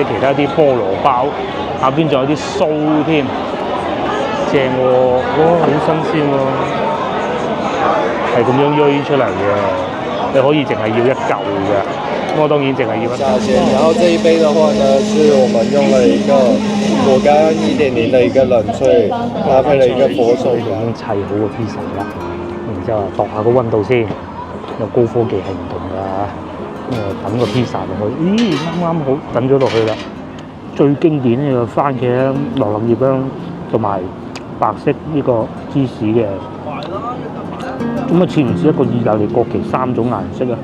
其他啲菠蘿包，下邊仲有啲酥添，正喎，哇，好新鮮喎，係咁樣醃出嚟嘅，你可以淨係要一嚿嘅，我當然淨係要一嚿。價錢，然後這一杯的話呢，是我們用了一個果乾1.0的一個冷萃，搭配了一個佛手已經砌好個 pizza 啦，然之後度下個溫度先，有高科技係唔同㗎。等個 pizza 落去，咦，啱啱好等咗落去啦。最經典呢個番茄羅勒葉啦，同埋白色呢個芝士嘅，咁啊似唔似一個意大利國旗3種顏色啊？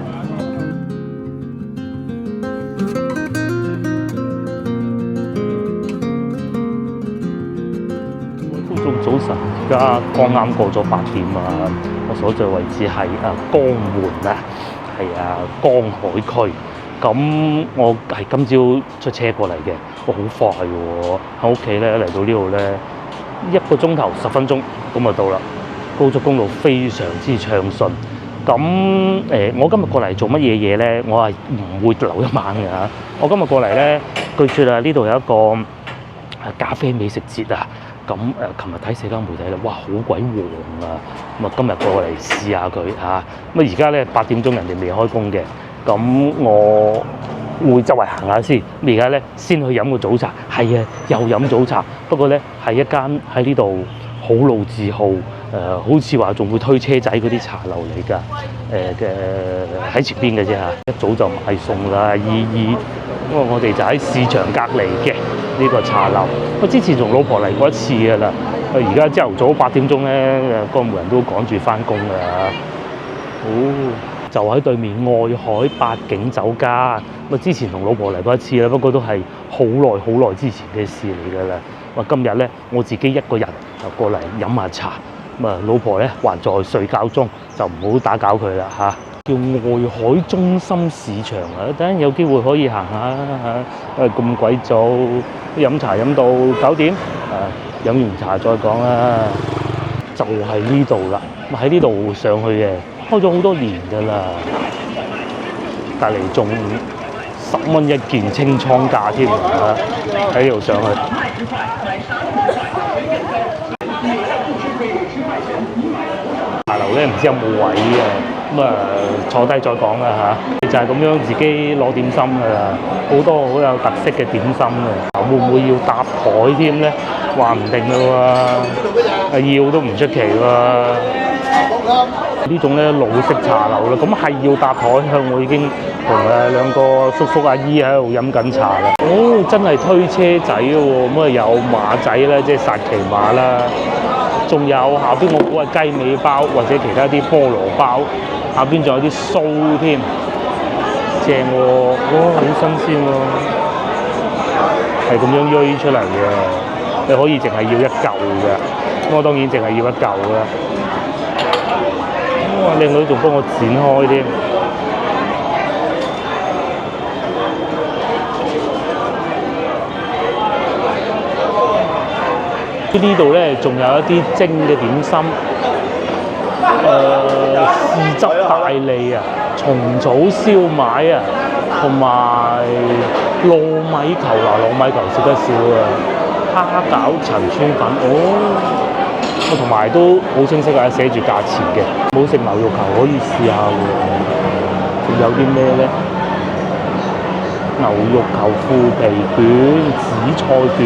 觀眾早晨，而家剛啱過咗8點啊，我所在位置係江門啊。係江海區，咁我係今朝出車過嚟嘅，好快喎！喺屋企咧嚟到呢度咧，1個鐘頭10分鐘咁就到啦。高速公路非常之暢順。咁我今日過嚟做乜嘢咧？我係唔會留一晚嘅嚇。我今日過嚟咧，據説啊，呢度有一個咖啡美食節啊。咁琴日睇社交媒體咧，哇，好鬼旺啊！咁啊，今日過嚟試下佢嚇。咁而家咧8點鐘，人哋未開工嘅。咁我會周圍行下先。而家咧先去飲個早茶。係啊，又飲早茶。不過咧係一間喺呢度好老字號，好似話仲會推車仔嗰啲茶樓嚟㗎。喺前邊嘅啫嚇。一早就買餸啦，依。因為我哋就喺市場隔離嘅呢個茶樓。我之前同老婆嚟過一次㗎啦。而家朝頭早8點鐘咧，江門人都趕住翻工㗎啦。就喺對面愛海八景酒家。之前同老婆嚟過一次啦，不過都係好耐之前嘅事嚟㗎啦。今日咧我自己一個人就過嚟飲下茶。老婆咧還在睡覺中，就唔好打攪佢啦嚇。叫愛海中心市場啊，等陣有機會可以行下嚇。咁鬼早飲茶飲到9點，飲完茶再講啦。就係呢度啦，喺呢度上去嘅，開咗好多年㗎啦。隔離仲10蚊一件清倉價添啊！喺呢度上去。茶樓咧唔知有冇位嘅。坐低再講啦嚇，就係咁樣自己攞點心㗎啦，好多好有特色嘅點心嘅，會唔會要搭台添咧？話唔定㗎喎，要都唔出奇喎。呢種咧老式茶樓啦，咁係要搭台，我已經同2個叔叔阿姨喺度飲緊茶啦。真係推車仔喎，咁有馬仔啦，即係薩琪馬啦，仲有下邊我估係雞尾包或者其他啲菠蘿包。下邊仲有啲酥添，正喎，好新鮮喎，係咁樣醃出嚟嘅，你可以淨係要一嚿嘅，我當然淨係要一嚿啦。哇，靚女仲幫我剪開添。呢度咧仲有一啲蒸嘅點心。豉汁大利啊，蟲草燒賣啊，同埋糯米球嗱，糯米球食得少啊，蝦餃陳村粉同埋都好清晰啊，寫住價錢嘅。冇食牛肉球可以試下喎，仲有啲咩咧？牛肉球腐皮卷、紫菜卷，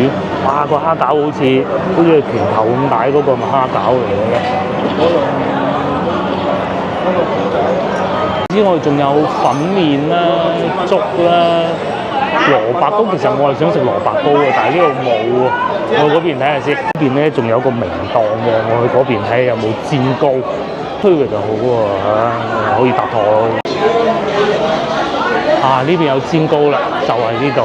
哇！個蝦餃好似拳頭咁大嗰個咪蝦餃嚟嘅。之外仲有粉麵啦、粥啦、蘿蔔糕。其實我係想食蘿蔔糕嘅，但係呢度冇喎。我去嗰邊睇下先。呢邊咧仲有個明檔嘅，我去嗰邊睇下有冇煎糕。推嘅就好喎，可以搭台。呢邊有煎糕啦，就係呢度。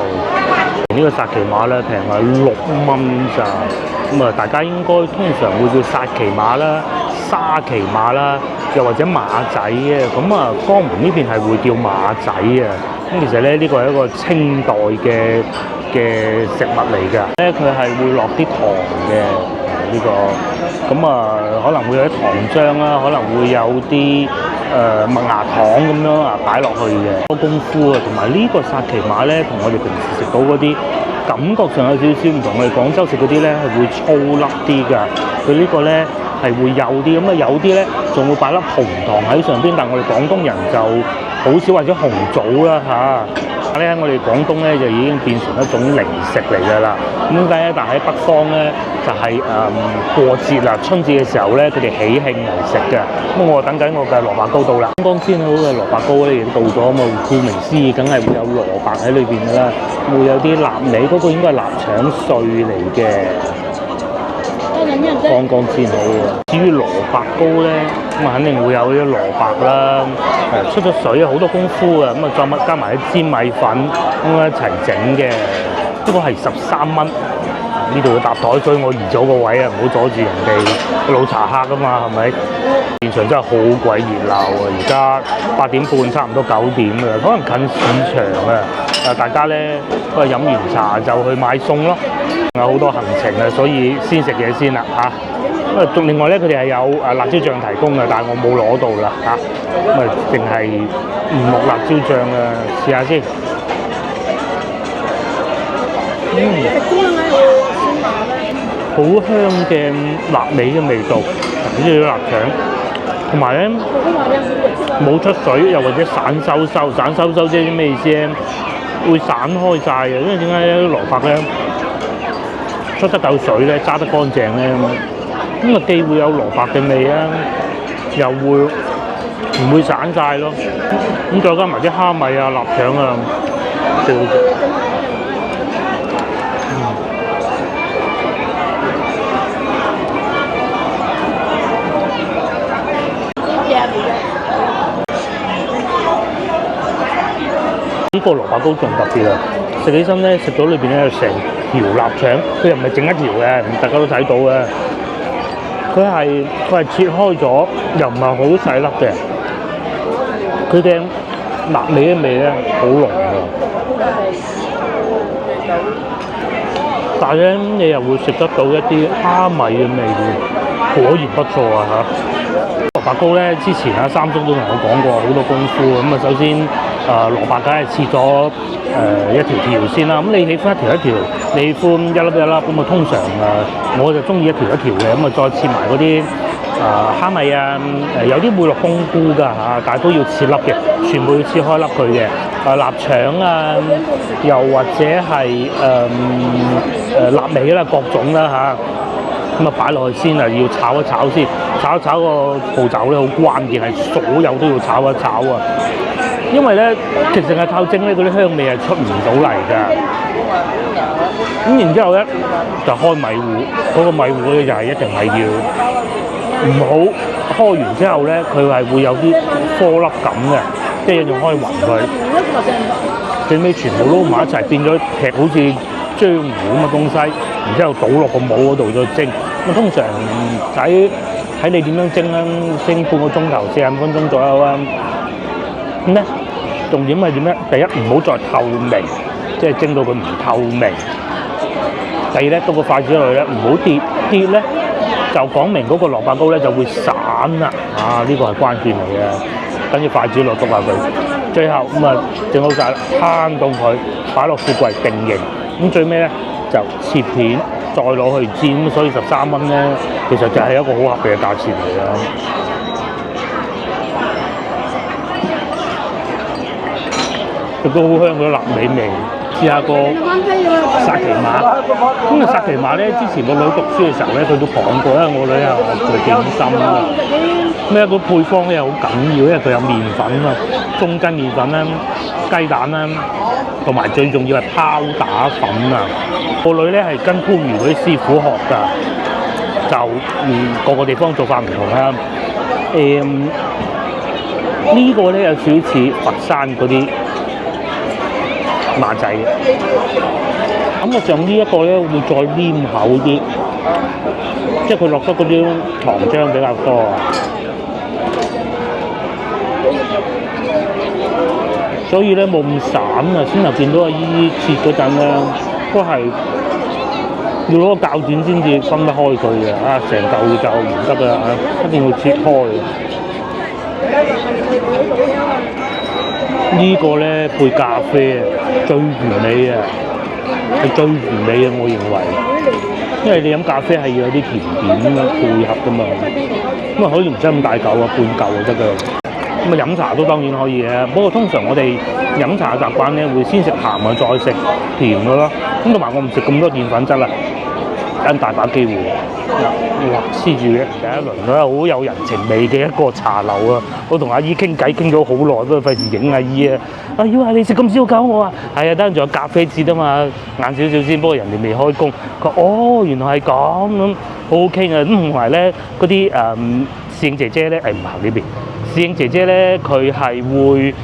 呢個薩琪馬咧平係6蚊咋。大家應該通常會叫薩琪馬啦、沙琪馬啦，又或者馬仔啊。江門呢邊係會叫馬仔啊。其實咧呢個係一個清代嘅食物嚟㗎。佢係會落啲糖嘅呢個。可能會有啲糖漿啦，可能會有啲麥芽糖咁樣啊擺落去嘅，多功夫啊，同埋呢個薩琪瑪咧，同我哋平時食到嗰啲感覺上有少少唔同。我哋廣州食嗰啲咧係會粗粒啲㗎，佢呢個咧係會幼啲，咁啊有啲咧仲會擺粒紅糖喺上邊，但係我哋廣東人就好少，或者紅棗啦嚇。咧喺我哋廣東咧就已經變成一種零食嚟㗎啦。咁解咧？但喺北方咧就係、過節啦，春節嘅時候咧佢哋喜慶嚟食嘅。咁我等緊我嘅蘿蔔糕到啦，剛剛煎好嘅蘿蔔糕咧已經到咗，咁啊顧名思義，梗係會有蘿蔔喺裏邊㗎啦，會有啲臘味，嗰、個應該係臘腸碎嚟嘅。剛剛煎好嘅。至於蘿蔔糕咧，咁啊肯定會有啲蘿蔔啦，出咗水好多功夫啊，咁啊再加埋啲煎米粉咁樣一齊整嘅。呢個係13蚊，呢度要搭台，所以我移咗個位啊，唔好阻住人哋老茶客㗎嘛，係咪？現場真係好鬼熱鬧啊！而家8點半，差唔多9點啦，可能近市場啊，大家咧都係飲完茶就去買餸咯。有好多行程啊，所以先食嘢先啦嚇。咁啊，另外咧，佢哋係有辣椒醬提供嘅，但係我冇攞到啦嚇。咁啊，淨係五木辣椒醬啊，試下先。好香嘅臘味嘅味道，好似啲臘腸，同埋咧冇出水，又或者散收收，散收收即係啲咩意思咧？會散開晒嘅，因為點解咧？蘿蔔咧出得夠水咧，揸得乾淨咧，咁啊既會有蘿蔔嘅味啊，又會唔會散晒咯？咁再加埋啲蝦米啊、臘腸啊，最好食。呢個蘿蔔糕仲特別啊！食起身咧，食到裏邊咧有成條臘腸，佢又唔係整一條嘅，大家都睇到嘅。佢係切開咗，又唔係好細粒嘅。佢嘅臘味嘅味咧好濃㗎，但係咧你又會食得到一啲蝦米嘅味道，果然不錯啊嚇！蘿蔔糕咧，之前三叔都同我講過好多功夫。咁啊，首先蘿蔔梗係切咗一條條先啦。咁你喜歡一條一條，你喜歡一粒一粒咁啊，通常我就中意一條一條嘅。咁啊，再切埋嗰啲蝦米啊，有啲會落冬菇㗎嚇，但係都要切粒嘅，全部要切開粒佢嘅。臘腸啊，又或者係臘味啦，各種啦嚇。咁啊擺落去先啊，要炒一炒先，炒一炒個步驟咧好關鍵，係所有都要炒一炒啊！因為咧，其實係靠蒸咧，嗰啲香味係出唔到嚟㗎。咁然之後咧，就開米糊，嗰個米糊咧就係一定係要唔好開完之後咧，佢係會有啲顆粒感嘅，即係仲開勻佢。最尾全部撈埋一齊，變咗劈好似漿糊咁嘅東西，然之後倒落個模嗰度再蒸。咁通常睇你點樣蒸啦，蒸半個鐘頭45分鐘左右啊。咁咧重點係點咧？第一唔好再透明，即係蒸到佢唔透明。第二咧，到個筷子落去咧，唔好跌咧，就講明嗰個蘿蔔糕咧就會散啦。呢個係關鍵嚟嘅。跟住筷子落篤下佢，最後咁啊整好晒啦，攤凍佢，擺落雪櫃定型。咁最尾咧就切片，再攞去煎。所以13蚊咧，其實就係一個好合理嘅價錢嚟啦。亦都好香嗰啲臘味味。試下個薩琪瑪。咁啊薩琪瑪咧，之前個女讀書嘅時候咧，佢都講過，因為我女係學做點心啊。咩個配方咧又好緊要，因為佢有麵粉啊、中筋麵粉啦、雞蛋啦，同埋最重要係拋打粉啊！個女咧係跟番禺嗰啲師傅學㗎，就個個地方做法唔同啦。呢個咧有少少似佛山嗰啲馬仔嘅，咁我上呢一個咧會再黏口啲，即係佢落得嗰啲糖漿比較多啊。所以咧冇咁散啊，先頭見到阿姨姨切嗰陣咧，都係要攞個鉸剪先至分得開佢嘅，成嚿就唔得㗎，一定要切開。呢個咧配咖啡啊，最完美啊，係最完美啊！我認為，因為你飲咖啡係要有啲甜點配合噶嘛，咁啊可以唔使咁大嚿啊，半嚿就得㗎。咁啊飲茶都當然可以嘅，不過通常我哋飲茶嘅習慣咧會先食鹹啊，再食甜嘅咯。咁同埋我唔食咁多澱粉質啦，等大把機會。哇！黐住嘅第一輪咧，好有人情味嘅一個茶樓啊！我同阿姨傾偈傾咗好耐，不過費事影阿姨啊！阿姨話你食咁少狗我啊，係啊，等陣仲有咖啡節啊嘛，晏少少先，不過人哋未開工。佢話哦，原來係咁，好好傾啊！咁同埋咧嗰啲侍應姐姐咧，唔行呢邊。侍應姐姐咧，佢係會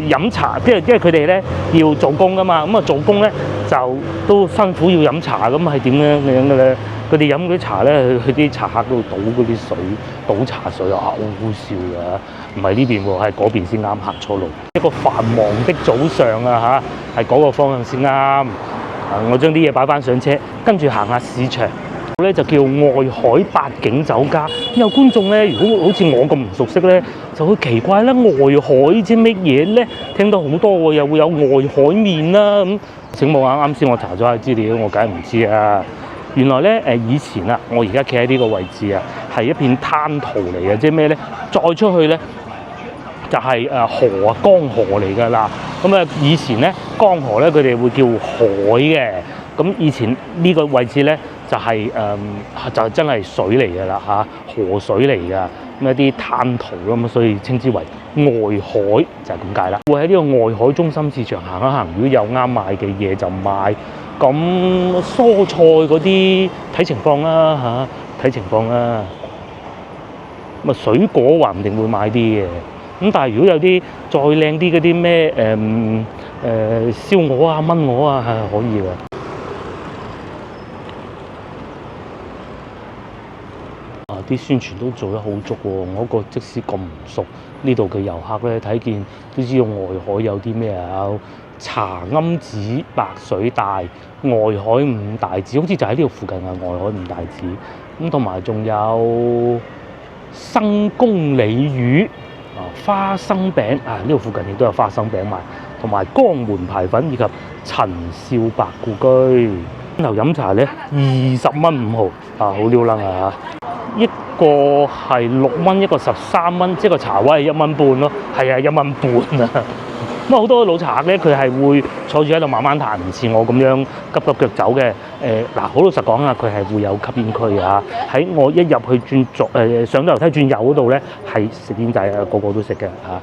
飲茶，因為佢哋咧要做工噶嘛，咁啊做工咧就都辛苦要飲茶，咁係點樣嘅咧？佢哋飲嗰啲茶咧，去啲茶客度倒嗰啲水，倒茶水啊，好好笑㗎！唔係呢邊喎，係嗰邊先啱，行錯路。一個繁忙的早上啊嚇，係嗰個方向先啱。我將啲嘢擺翻上車，跟住行下市場。咧就叫外海八景酒家。有觀眾咧，如果好似我咁唔熟悉咧，就會奇怪啦。外海知乜嘢咧？聽到好多喎，又會有外海麵啦咁。請問下，啱先我查咗下資料，我梗係唔知啊。原來咧以前啊，我而家企喺呢個位置啊，係一片灘塗嚟嘅，即係咩咧？再出去咧就係河啊，江河嚟㗎啦。咁啊，以前咧江河咧，佢哋會叫海嘅。咁以前呢個位置咧就係就真係水嚟㗎啦嚇，河水嚟㗎，咁一啲灘塗咁，所以稱之為外海就係咁解啦。會喺呢個外海中心市場行一行，如果有啱買嘅嘢就買。咁蔬菜嗰啲睇情況啦嚇，睇情況啦。咁啊水果話唔定會買啲嘅，咁但係如果有啲再靚啲嗰啲咩燒鵝啊、炆鵝啊係可以㗎。啲宣傳都做得好足喎！我個即使咁唔熟呢度嘅遊客咧，睇見都知道外海有啲咩啊？茶庵子、白水大、外海五大寺，好似就喺呢度附近啊！外海五大寺咁，同埋仲有生公鯉魚啊、花生餅啊，呢度附近亦都有花生餅賣，同埋江門排粉以及陳少白故居。頭飲茶咧20蚊5毫啊，好撩楞啊！一個係6蚊，一個13蚊，即係個茶位係1蚊半咯。係啊，1蚊半啊！咁好多老茶客咧，佢係會坐住喺度慢慢彈，唔似我咁樣急急腳走嘅。嗱，好老實講啊，佢係會有吸煙區啊。喺我一入去轉上咗樓梯轉右嗰度咧，係食煙仔啊，個個都食嘅嚇。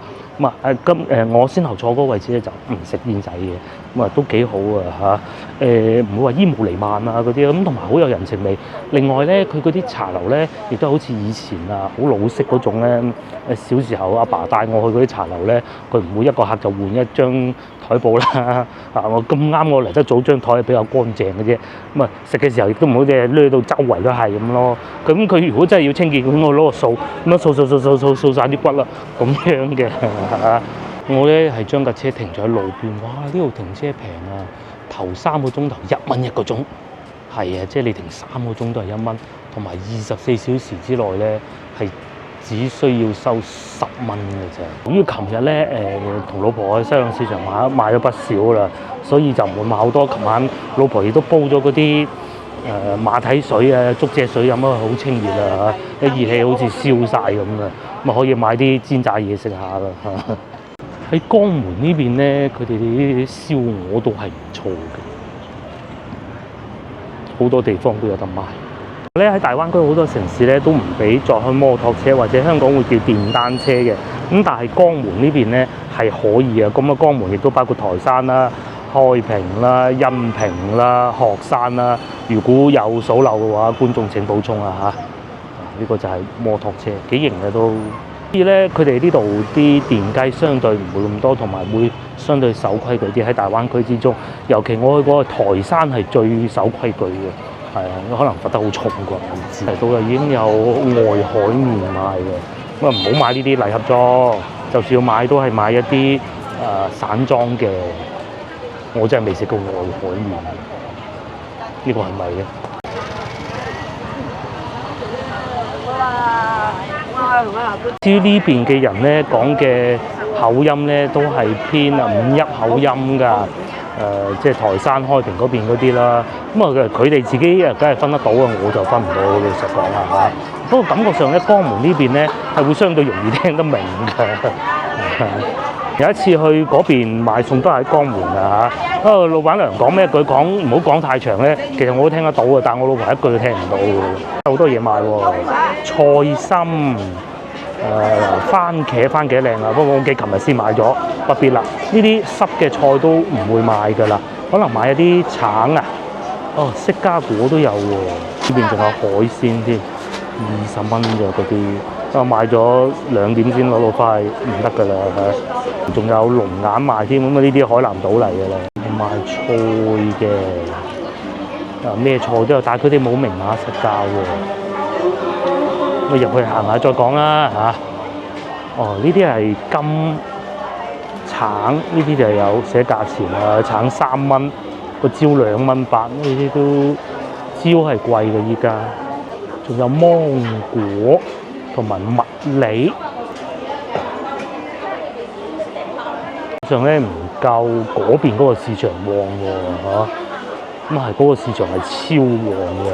咁我先頭坐嗰個位置咧就唔食煙仔嘅，咁啊都幾好啊嚇。唔會話煙霧瀰漫啊嗰啲，咁同埋好有人情味。另外咧，佢嗰啲茶樓咧，亦都好似以前啊，好老式嗰種咧。小時候阿爸帶我去嗰啲茶樓咧，佢唔會一個客就換一張台布啦。我咁啱我嚟得早，張台係比較乾淨嘅啫。咁啊食嘅時候亦都唔好即係濺到周圍都係咁咯。咁佢如果真係要清潔，咁我攞個掃咁樣掃晒啲骨啦，咁樣嘅。我咧係將架車停咗喺路邊，哇！呢度停車平啊，頭3個鐘頭1蚊1個鐘，係啊，即係你停3個鐘都係1蚊，同埋24小時之內咧係只需要收10蚊嘅啫。由於琴日咧同老婆喺西洋市場買咗不少啦，所以就唔會買好多。琴晚老婆亦都煲咗嗰啲馬蹄水啊、竹蔗水飲啊，好清熱啊嚇，啲熱氣好似燒晒咁啊，咁啊可以買啲煎炸嘢食下啦嚇。喺江門呢邊咧，佢哋啲燒鵝都係唔錯嘅，好多地方都有得賣。咧喺大灣區好多城市咧都唔俾再開摩托車，或者香港會叫電單車嘅。咁但係江門呢邊咧係可以啊。咁啊，江門亦都包括台山啦、開平啦、恩平啦、鶴山啦。如果有數漏嘅話，觀眾請補充啊嚇。呢個就係摩托車，幾型嘅都。所以咧，佢哋呢度啲電雞相對唔會咁多，同埋會相對守規矩啲。喺大灣區之中，尤其我去嗰個台山係最守規矩嘅，係啊，可能罰得好重啩，我唔知。嚟到就已經有外海麵賣嘅，咁啊唔好買呢啲禮盒裝，就算要買都係買一啲散裝嘅。我真係未食過外海麵，呢個係咪嘅？至於呢邊嘅人咧講嘅口音咧都係偏五邑口音㗎。即係台山開平嗰邊嗰啲啦，咁啊佢哋自己梗係分得到啊，我就分唔到，老實講啦嚇。不過感覺上咧，江門呢邊咧係會相對容易聽得明嘅。有一次去嗰邊買餸都係喺江門啊嚇，老闆娘講咩一句講唔好講太長咧，其實我都聽得到嘅，但係我老婆一句都聽唔到嘅。好多嘢賣喎，菜心。番茄靚啊！不過我記琴日先買咗，不必啦。呢啲濕嘅菜都唔會買㗎啦，可能買一啲橙啊。哦，釋迦果都有喎，呢邊仲有海鮮添，20蚊嘅嗰啲。買咗2點先攞到翻去，唔得㗎啦嚇。仲有龍眼賣添，咁啊呢啲海南島嚟㗎啦。賣菜嘅，咩菜都有，但係佢哋冇明碼實價喎。我入去行下再講啦嚇。哦，呢啲係金橙，呢啲就有寫價錢啊。橙3蚊，個蕉2蚊8，呢啲都蕉係貴嘅依家。仲有芒果同埋蜜梨，上咧唔夠嗰邊嗰個市場旺喎嚇。咁係嗰個市場係超旺嘅。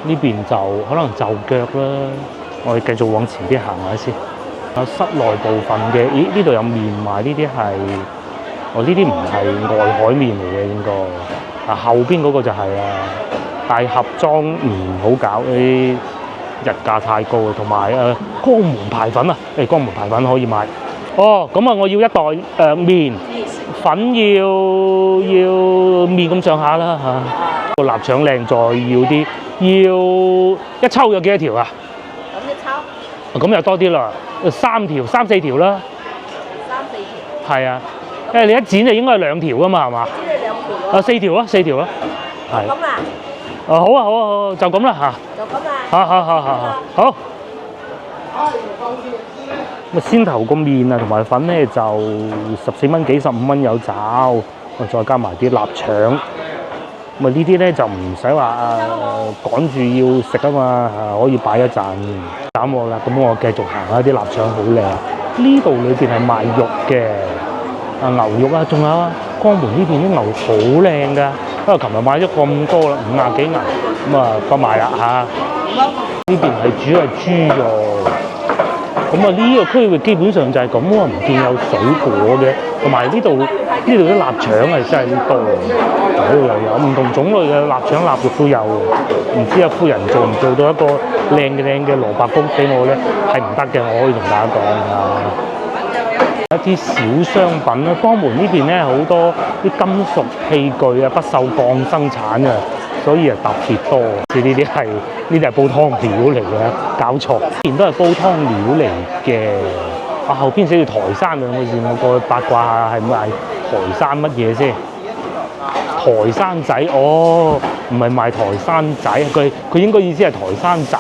呢邊就可能就腳啦，我哋繼續往前啲行下先。有室內部分嘅，咦呢度有麵賣，呢啲係，呢啲唔係外海麵嚟嘅應該。後邊嗰個就係啦，但係盒裝唔好搞，啲日價太高啊。同埋江門排粉啊，江門排粉可以買。哦，咁啊我要一袋麵粉要麵咁上下啦嚇。個臘腸靚再要啲。要一抽有幾多條啊？咁一抽，咁又多啲啦，3條、3、4條啦。3、4條。係啊，因為你一剪就應該係2條噶嘛，係嘛？剪係2條。4條啊，4條啊。係。咁啊？好啊，好啊，好，就咁啦嚇。就咁啦。好。咁先頭個麵啊同埋粉咧就14蚊幾15蚊有找，再加埋啲臘腸。咁呢啲咧就唔使話趕住要食啊嘛，可以擺一陣斬我啦。咁我繼續行下，啲臘腸好靚。呢度裏邊係賣肉嘅，牛肉啊，仲有江門呢邊啲牛好靚㗎。因為琴日買咗咁多啦，50幾銀，咁啊不買啦嚇。呢邊係主要係豬肉。咁呢個區域基本上就係咁喎，唔見有水果嘅，同埋呢度啲臘腸係真係多，呢度又有唔同種類嘅臘腸臘肉都有。唔知阿夫人做唔做到一個靚嘅蘿蔔糕俾我咧？係唔得嘅，我可以同大家講啊。一啲小商品啦，江門呢邊咧好多啲金屬器具啊，不鏽鋼生產啊。所以特別多，呢啲係煲湯料嚟嘅，搞錯，以前都係煲湯料嚟嘅。後邊寫住台山兩個字，我過去八卦下係賣台山乜嘢先？台山仔，哦，唔係賣台山仔，佢應該意思係台山仔，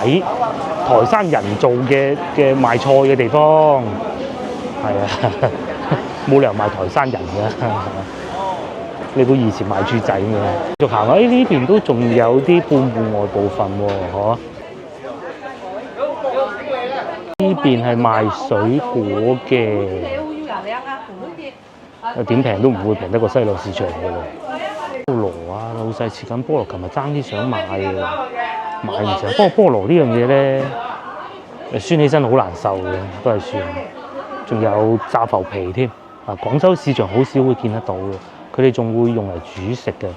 台山人做嘅賣菜嘅地方，係啊，冇理由賣台山人嘅。你估以前賣豬仔咩？繼續行呢邊都仲有啲半戶外部分喎，呢邊係賣水果嘅，點平都唔會平得過西螺市場嘅啦。菠蘿啊，老細切緊菠蘿，琴日爭啲想買嘅，買唔成。不過菠蘿呢樣嘢咧，酸起身好難受嘅，都係算。仲有炸浮皮添，廣州市場好少會見得到嘅。佢哋仲會用嚟煮食嘅，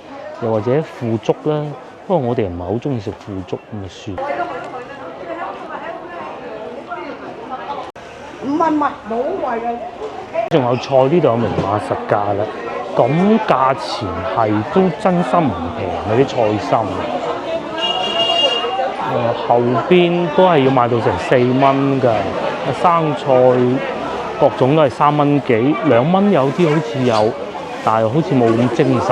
又或者腐竹啦。不過我哋唔係好中意食腐竹咁就算。唔係冇謂嘅。仲有菜呢度有明碼實價啦，咁價錢係都真心唔平啊啲菜心。後邊都係要賣到成4蚊㗎，生菜各種都係3蚊幾，2蚊有啲好似有。但係好似冇咁精神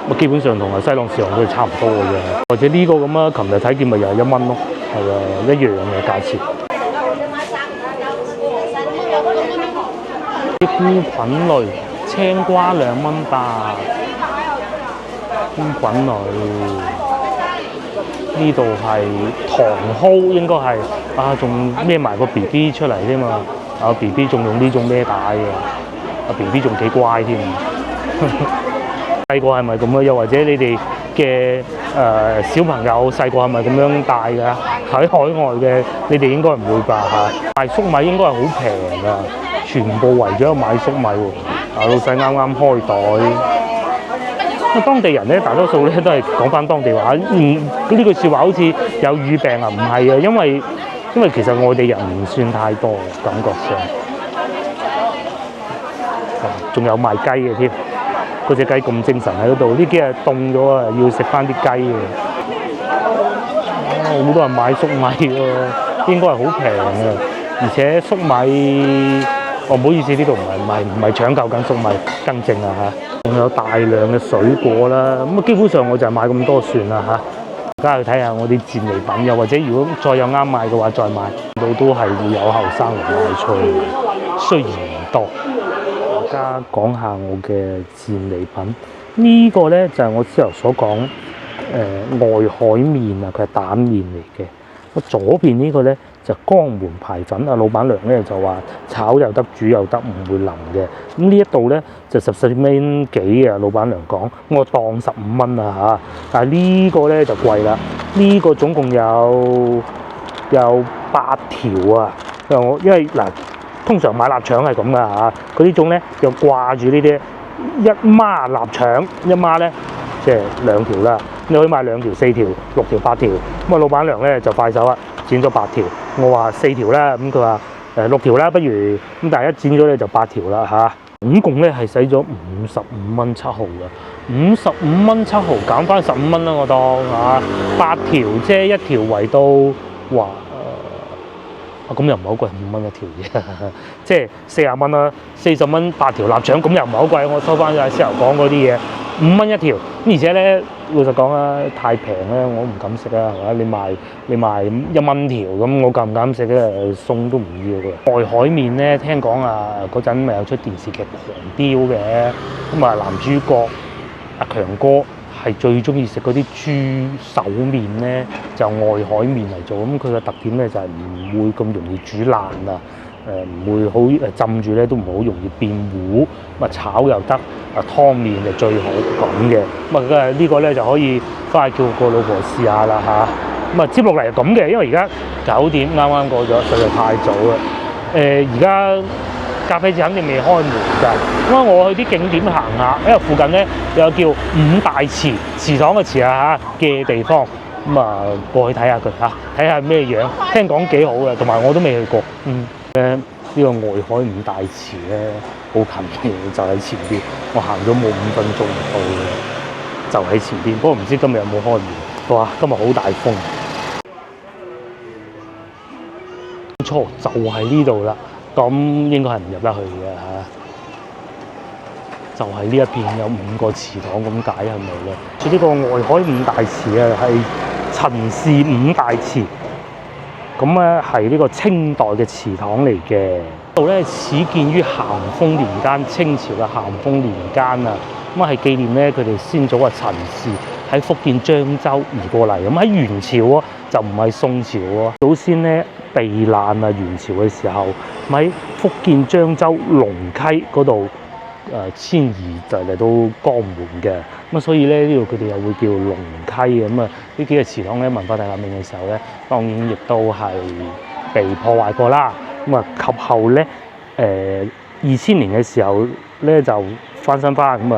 咯，基本上同西朗市場都係差唔多嘅啫。或者呢個咁啊，琴日睇見咪又係1蚊咯，係啊，一樣嘅價錢。啲菇菌類，青瓜2蚊8，菇菌類。呢度係糖蒿，應該係啊，仲孭埋個 BB 出嚟添嘛，啊 BB 仲用呢種孭帶嘅，啊 BB 仲幾乖添。細個係咪咁啊？又或者你哋嘅小朋友細個係咪咁樣帶㗎？喺海外嘅你哋應該唔會吧嚇？賣粟米應該係好平㗎，全部圍咗買粟米喎。啊老細啱啱開袋。當地人咧，大多數咧都係講翻當地話。呢句説話好似有語病啊，唔係啊，因為其實外地人唔算太多，感覺上。仲有賣雞嘅添，嗰隻雞咁精神喺嗰度。呢幾日凍咗啊，要食翻啲雞嘅。好多人買粟米喎，應該係好平嘅，而且粟米。唔好意思，呢度唔係搶購緊粟米，更正啊嚇！仲有大量嘅水果啦，咁啊基本上我就係買咁多算啦嚇。而家去睇下我啲戰利品，又或者如果再有啱買嘅話再買，都係會有後生嚟買菜，雖然唔多。而家講下我嘅戰利品，呢個咧就係我之後所講外海麵啊，佢係蛋麵嚟嘅。我左邊呢個咧就江門排粉啊，老闆娘咧就話炒又得，煮又得，唔會腍嘅。咁呢一度咧就14蚊幾啊，老闆娘講，我當15蚊啊嚇。但係呢個咧就貴啦，呢個總共有8條啊。因為嗱，通常買臘腸係咁噶嚇，佢呢種咧就掛住呢啲一孖臘腸，一孖咧即係2條啦。你可以買2條、4條、6條、8條。咁啊，老闆娘咧就快手啊，剪咗8條。我話4條啦，咁佢話6條啦，不如咁，但係一剪咗咧就8條啦嚇。總共咧係使咗55蚊7毫㗎，55蚊7毫減翻15蚊啦，我當嚇8條啫，一條圍到話咁又唔係好貴，5蚊一條啫，即係40蚊啦，40蚊8條臘腸，咁又唔係好貴。我收翻阿師傅講嗰啲嘢，5蚊一條。咁而且咧，老實講啊，太平咧，我唔敢食啊，係嘛？你賣1蚊條，咁我敢唔敢食咧？餸都唔要嘅。外海麵咧，聽講啊，嗰陣咪有出電視劇《狂飆》嘅，咁啊男主角阿強哥係最中意食嗰啲豬手麵咧，就外海麵嚟做。咁佢嘅特點咧就係唔會咁容易煮爛啊，唔會好浸住咧都唔好容易變糊。咁啊炒又得，湯麵就最好咁嘅。咁啊呢個咧就可以翻去叫個老婆試下啦嚇。咁啊接落嚟係咁嘅，因為而家9點啱啱過咗，實在太早啦。而家咖啡店肯定未開門㗎，咁我去啲景點行下，因為附近咧有叫五大祠堂嘅祠啊嚇嘅地方，咁啊過去睇下佢嚇，睇下咩樣，聽講幾好嘅，同埋我都未去過。呢個外海五大祠咧好近嘅，就喺前邊，我行咗冇5分鐘到嘅，就喺前邊。不過唔知今日有冇開門。哇！今日好大風，冇錯就喺呢度啦。咁應該係唔入得去嘅嚇，就係呢一邊有5個祠堂咁解係咪咧？佢呢個外海五大祠啊，係陳氏五大祠，咁咧係呢個清代嘅祠堂嚟嘅。呢度咧始建於咸豐年間，清朝嘅咸豐年間啊，咁係紀念咧佢哋先祖啊陳氏喺福建漳州移過嚟。咁喺元朝啊，就唔係宋朝喎。祖先咧避難啊，元朝嘅時候喺福建漳州龍溪嗰度遷移就嚟到江門嘅。咁所以咧呢度佢哋又會叫龍溪嘅。咁呢幾個祠堂咧文化大革命嘅時候咧，當然亦都係被破壞過啦。咁及後咧2000年嘅時候咧就翻新翻，咁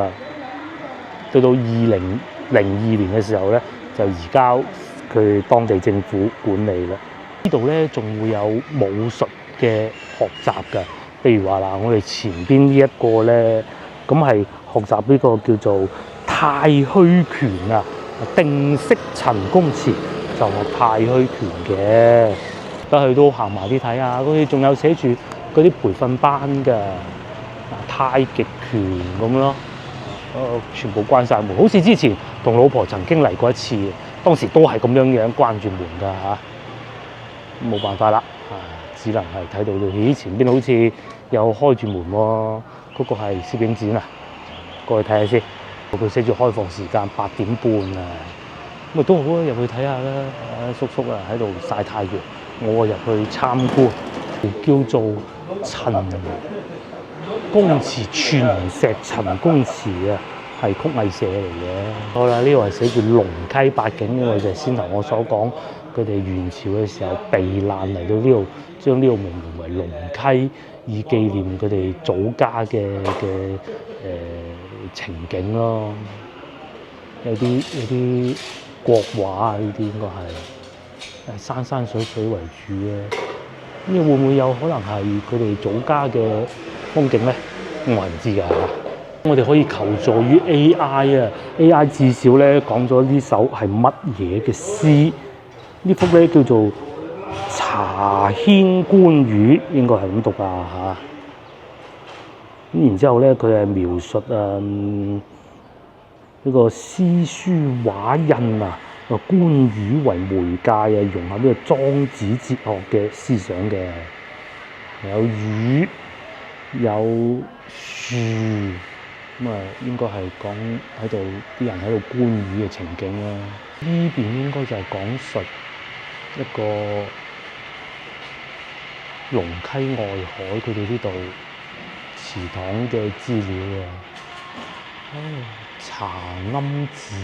到2002年嘅時候咧就移交佢當地政府管理啦。呢度咧仲會有武術嘅學習㗎，譬如話嗱，我哋前邊呢一個咧，咁係學習呢個叫做太虛拳啊，定式陳功詞就係太虛拳嘅。得去都行埋啲睇下，嗰啲仲有寫住嗰啲培訓班㗎，太極拳咁咯，全部關晒門。好似之前同老婆曾經嚟過一次，當時都係咁樣關住門㗎嚇。冇辦法啦，只能係睇到咦前邊好似有開住門喎，嗰個係攝影展啊，過去睇下先。佢寫住開放時間8點半啊，咁都好啊，入去睇下啦。叔叔啊喺度曬太陽，我入去參觀，叫做陳公祠，全石陳公祠啊，係曲藝社嚟嘅。好啦，呢度係寫住龍溪八景，因為就係先頭我所講，佢哋元朝嘅時候避難嚟到呢度，將呢度命名為龍溪，以紀念佢哋祖家嘅情景咯。有啲國畫啊，呢啲應該係山山水水為主嘅。咁會唔會有可能係佢哋祖家嘅風景咧？我係唔知㗎。我哋可以求助於 AI 啊 ，AI 至少咧講咗呢首係乜嘢嘅詩？呢幅咧叫做《茶軒觀語》，應該係咁讀啊嚇。咁然之後咧，佢係描述呢個詩書畫印啊，個觀語為媒介啊，融合呢個莊子哲學嘅思想嘅。有魚，有樹，咁啊應該係講喺度啲人喺度觀語嘅情景啦。呢邊應該就係講述一個龍溪外海佢哋呢度祠堂嘅資料啊。茶庵子，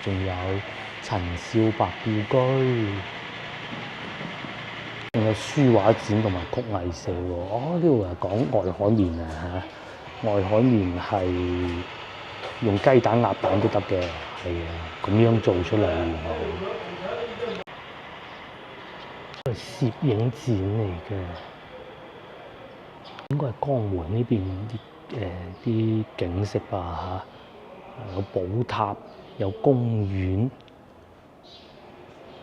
仲有陳少白故居，仲有書畫展同埋曲藝社喎。呢度係講外海麵啊嚇，外海麵係用雞蛋鴨蛋都得嘅，係啊，咁樣做出嚟係攝影展嚟嘅，應該係江門呢邊啲景色吧嚇。有寶塔，有公園，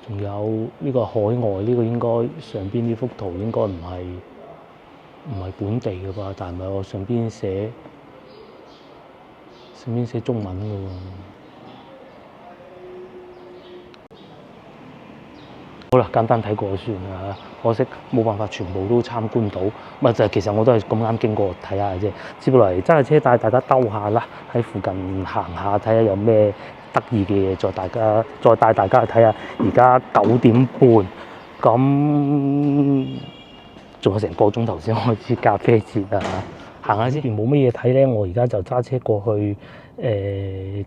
仲有呢個海外呢個應該上邊呢幅圖應該唔係本地嘅吧？但係我上邊寫中文嘅喎。好啦，簡單睇過就算啦，可惜冇辦法全部都參觀到。咪就係其實我都係咁啱經過睇下啫。接落嚟揸架車帶大家兜下啦，喺附近行下，睇下有咩得意嘅嘢，再帶大家去睇下。而家9點半，咁仲有成個鐘頭先開始咖啡節啊！行下先，冇乜嘢睇咧，我而家就揸車過去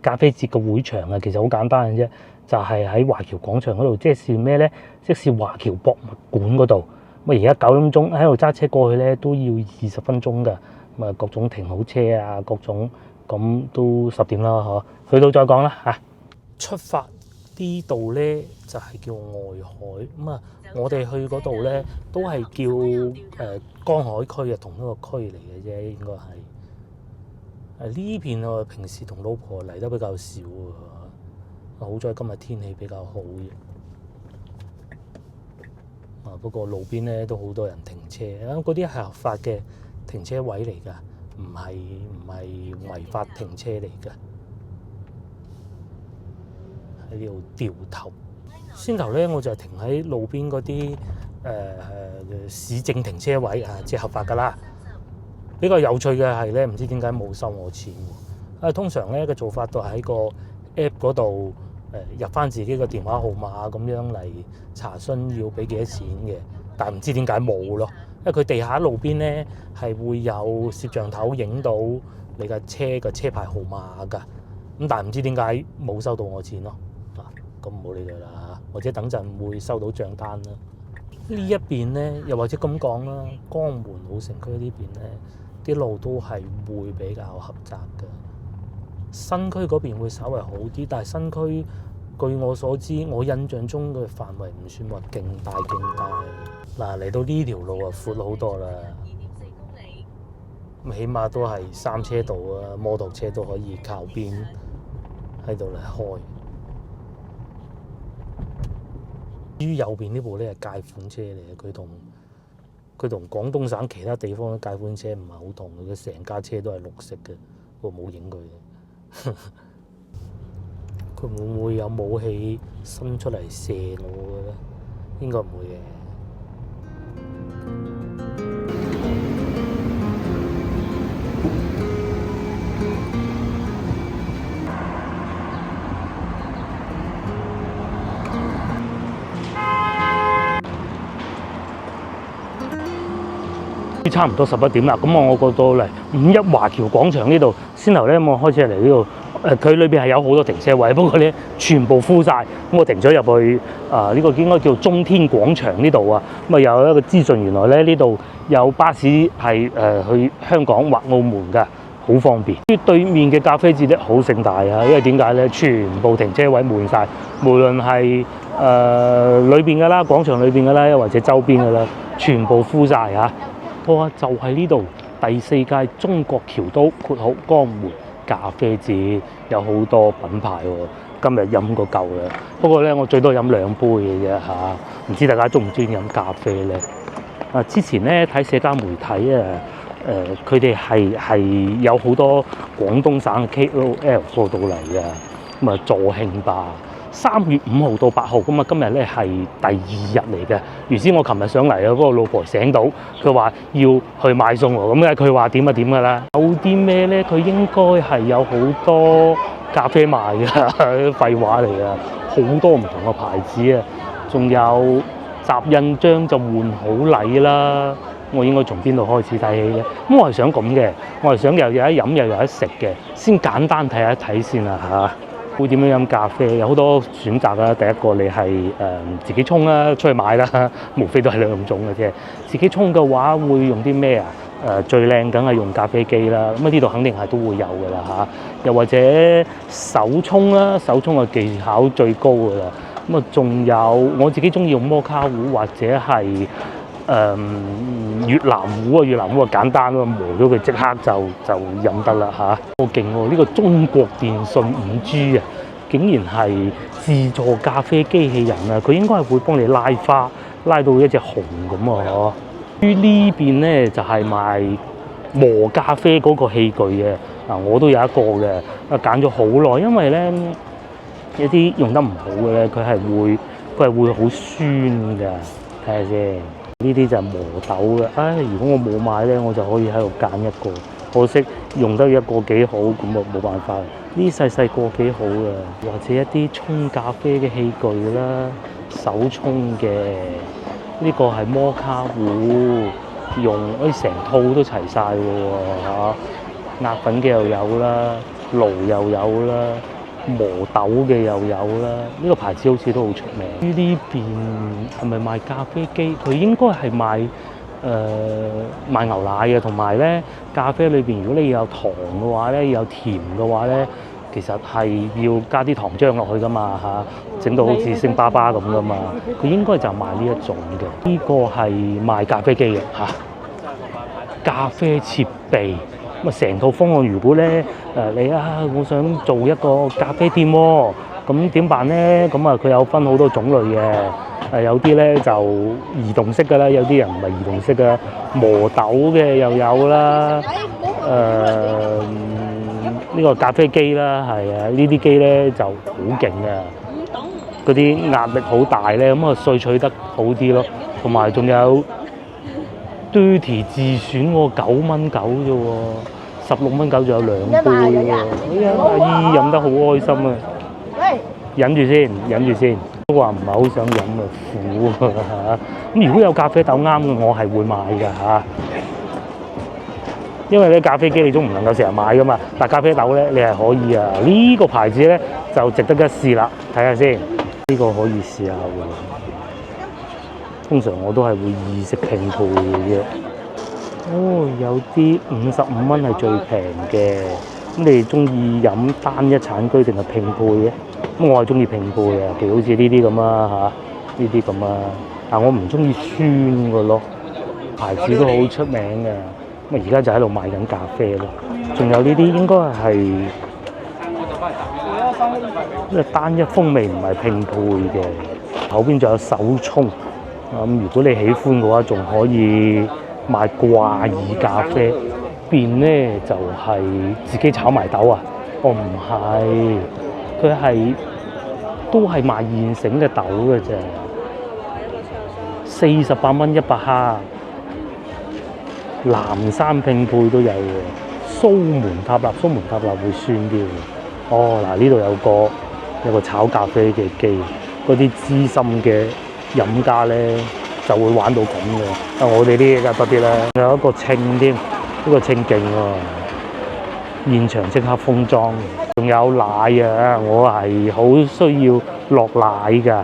咖啡節嘅會場啊。其實好簡單嘅啫。就係喺華僑廣場嗰度，即係咩咧？即係華僑博物館嗰度。咁而家9點鐘喺度揸車過去咧，都要20分鐘㗎。咁啊，各種停好車啊，各種咁都10點啦，嗬。去到再講啦嚇。出發呢度咧就係叫外海。咁啊，我哋去嗰度咧都係叫江海區啊，同一個區嚟嘅啫，應該係。呢邊我平時同老婆嚟得比較少啊。好在今日天氣比較好嘅，不過路邊咧都好多人停車，嗰啲係合法嘅停車位嚟㗎，唔係違法停車嚟㗎。喺呢度掉頭，先頭咧我就停喺路邊嗰啲市政停車位啊，即係合法㗎啦。比較有趣嘅係咧，唔知點解冇收我錢喎。通常咧嘅做法都係喺個 app 嗰度。入翻自己個電話號碼咁樣嚟查詢要俾幾多錢嘅，但係唔知點解冇咯，因為佢地下路邊咧係會有攝像頭影到你架車嘅車牌號碼㗎，咁但係唔知點解冇收到我錢咯，咁唔好理佢啦嚇，或者等陣會收到帳單啦。呢一邊咧，又或者咁講啦，江門老城區呢邊咧啲路都係會比較狹窄嘅。新區嗰邊會稍為好啲，但係新區據我所知，我印象中嘅範圍唔算話勁大。嗱，嚟到呢條路啊，闊好多啦。咁起碼都係3車道啊，摩托車都可以靠邊喺度嚟開。至於右邊呢部咧係介款車嚟嘅，佢同廣東省其他地方嘅介款車唔係好同，佢成架車都係綠色嘅，不過冇影佢。佢會唔會有武器伸出嚟射我嘅咧？應該唔會嘅。差唔多11點啦，咁我過到嚟五一華僑廣場呢度，先頭咧我開始嚟呢度，佢裏邊係有好多停車位，不過咧全部 full 晒，咁我停咗入去呢個應該叫中天廣場呢度啊，咁啊有一個資訊，原來咧呢度有巴士係去香港或澳門㗎，好方便。對面嘅咖啡節咧好盛大啊，因為點解咧？全部停車位滿晒，無論係裏邊㗎啦，廣場裏邊㗎啦，或者周邊㗎啦，全部 full 晒啊！哇！就係呢度第4屆中國僑都（江門咖啡節）有好多品牌喎。今日飲個夠啦，不過咧我最多飲2杯嘅啫嚇，唔知大家中唔中意飲咖啡咧？之前咧睇社交媒體啊，佢哋係有好多廣東省嘅 KOL 過到嚟啊，咁啊助興吧。3月5號到8號，咁啊今日咧係第2日嚟嘅。原先我琴日上嚟啊，不過老婆醒到，佢話要去買餸喎。咁咧佢話點啊點㗎啦？有啲咩咧？佢應該係有好多咖啡賣㗎，廢話嚟㗎，好多唔同嘅牌子啊。仲有集印章就換好禮啦。我應該從邊度開始睇起咧？咁我係想咁嘅，我係想又有得飲又有得食嘅，先簡單睇一睇先啦嚇。會點樣飲咖啡？有好多選擇啦。第一個你係自己沖啦，出去買啦，無非都係2種嘅啫。自己沖嘅話會用啲咩啊？最靚梗係用咖啡機啦。咁啊呢度肯定係都會有㗎啦嚇。又或者手沖啦，手沖嘅技巧最高㗎啦。咁啊仲有我自己中意用摩卡壺或者係越南壺啊，越南壺啊簡單咯，磨咗佢即刻就飲得啦嚇。好勁喎！呢個中國電信5G 啊，竟然係自助咖啡機器人啊！佢應該係會幫你拉花，拉到一隻熊咁啊嗬。於呢邊咧就係賣磨咖啡嗰個器具嘅，我都有一個嘅，揀咗好耐，因為咧一啲用得唔好嘅咧，佢係會好酸㗎。睇下先。呢啲就係磨豆嘅，如果我冇買咧，我就可以喺度揀一個。可惜用得一個幾好，咁啊冇辦法。呢細細個幾好嘅，或者一啲沖咖啡嘅器具啦，手沖嘅。呢個係摩卡壺，用成套都齊晒嘅喎嚇。壓粉嘅又有啦，爐又有啦。磨豆嘅又有啦，呢個牌子好似都好出名。呢邊係咪賣咖啡機？佢應該係賣牛奶嘅，同埋咧咖啡裏邊，如果你有糖嘅話咧，有甜嘅話咧，其實係要加啲糖漿落去噶嘛嚇，整到好似星巴巴咁噶嘛。佢應該就賣呢一種嘅。呢個係賣咖啡機嘅嚇，咖啡設備。咁啊，成套方案如果咧你我想做一個咖啡店喎，咁點辦咧？咁啊，佢有分好多種類嘅，有啲咧就移動式㗎啦，有啲人唔係移動式㗎，磨豆嘅又有啦，呢個咖啡機啦，係啊，呢啲機咧就好勁嘅，嗰啲壓力好大咧，咁啊萃取得好啲咯，同埋仲有。Dirty 自選喎，9蚊9啫喎，16蚊9仲有2杯喎。哎呀，阿姨飲得好開心啊！忍住先，都話唔係好想飲啊，苦啊嚇。咁如果有咖啡豆啱嘅，我係會買㗎嚇。因為咧咖啡機你都唔能夠成日買㗎嘛，但咖啡豆咧你係可以啊。呢個牌子咧就值得一試啦，睇下先。呢個可以試下喎。通常我都係會意式拼配嘅啫。有啲55蚊係最平嘅。咁你哋中意飲單一產區定係拼配嘅？咁我係中意拼配嘅，譬如好似呢啲咁啊嚇，呢啲咁啊。但我唔中意酸嘅咯。牌子都好出名嘅。咁而家就喺度賣緊咖啡咯。仲有呢啲應該係因為單一風味，唔係拼配嘅。後邊仲有手沖。如果你喜歡嘅話，仲可以賣掛耳咖啡，邊咧就係自己炒埋豆啊！唔係，佢係都係賣現成嘅豆嘅啫，48蚊100克，藍山拼配都有喎，蘇門答臘會酸啲喎。嗱，呢度有個炒咖啡嘅機，嗰啲資深嘅飲家咧就會玩到咁嘅。我哋啲梗係得啲啦，有一個稱添，呢個稱勁喎，現場即刻封裝，仲有奶啊！我係好需要落奶㗎。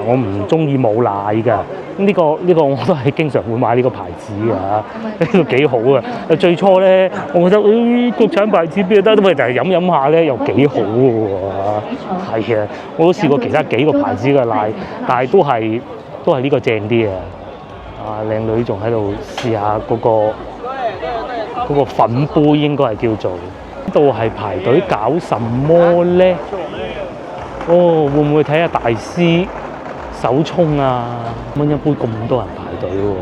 我唔中意冇奶㗎。呢個我都係經常會買呢個牌子㗎，呢個幾好啊！最初咧，我覺得國產牌子邊得，都咪就係飲下咧，又幾好嘅喎。係啊，我都試過其他幾個牌子嘅奶，但係都係呢個正啲啊！靚女仲喺度試下嗰個粉杯，應該係叫做。呢度係排隊搞什麼咧？哦，會唔會睇下大師手沖啊？蚊一杯咁多人排隊喎，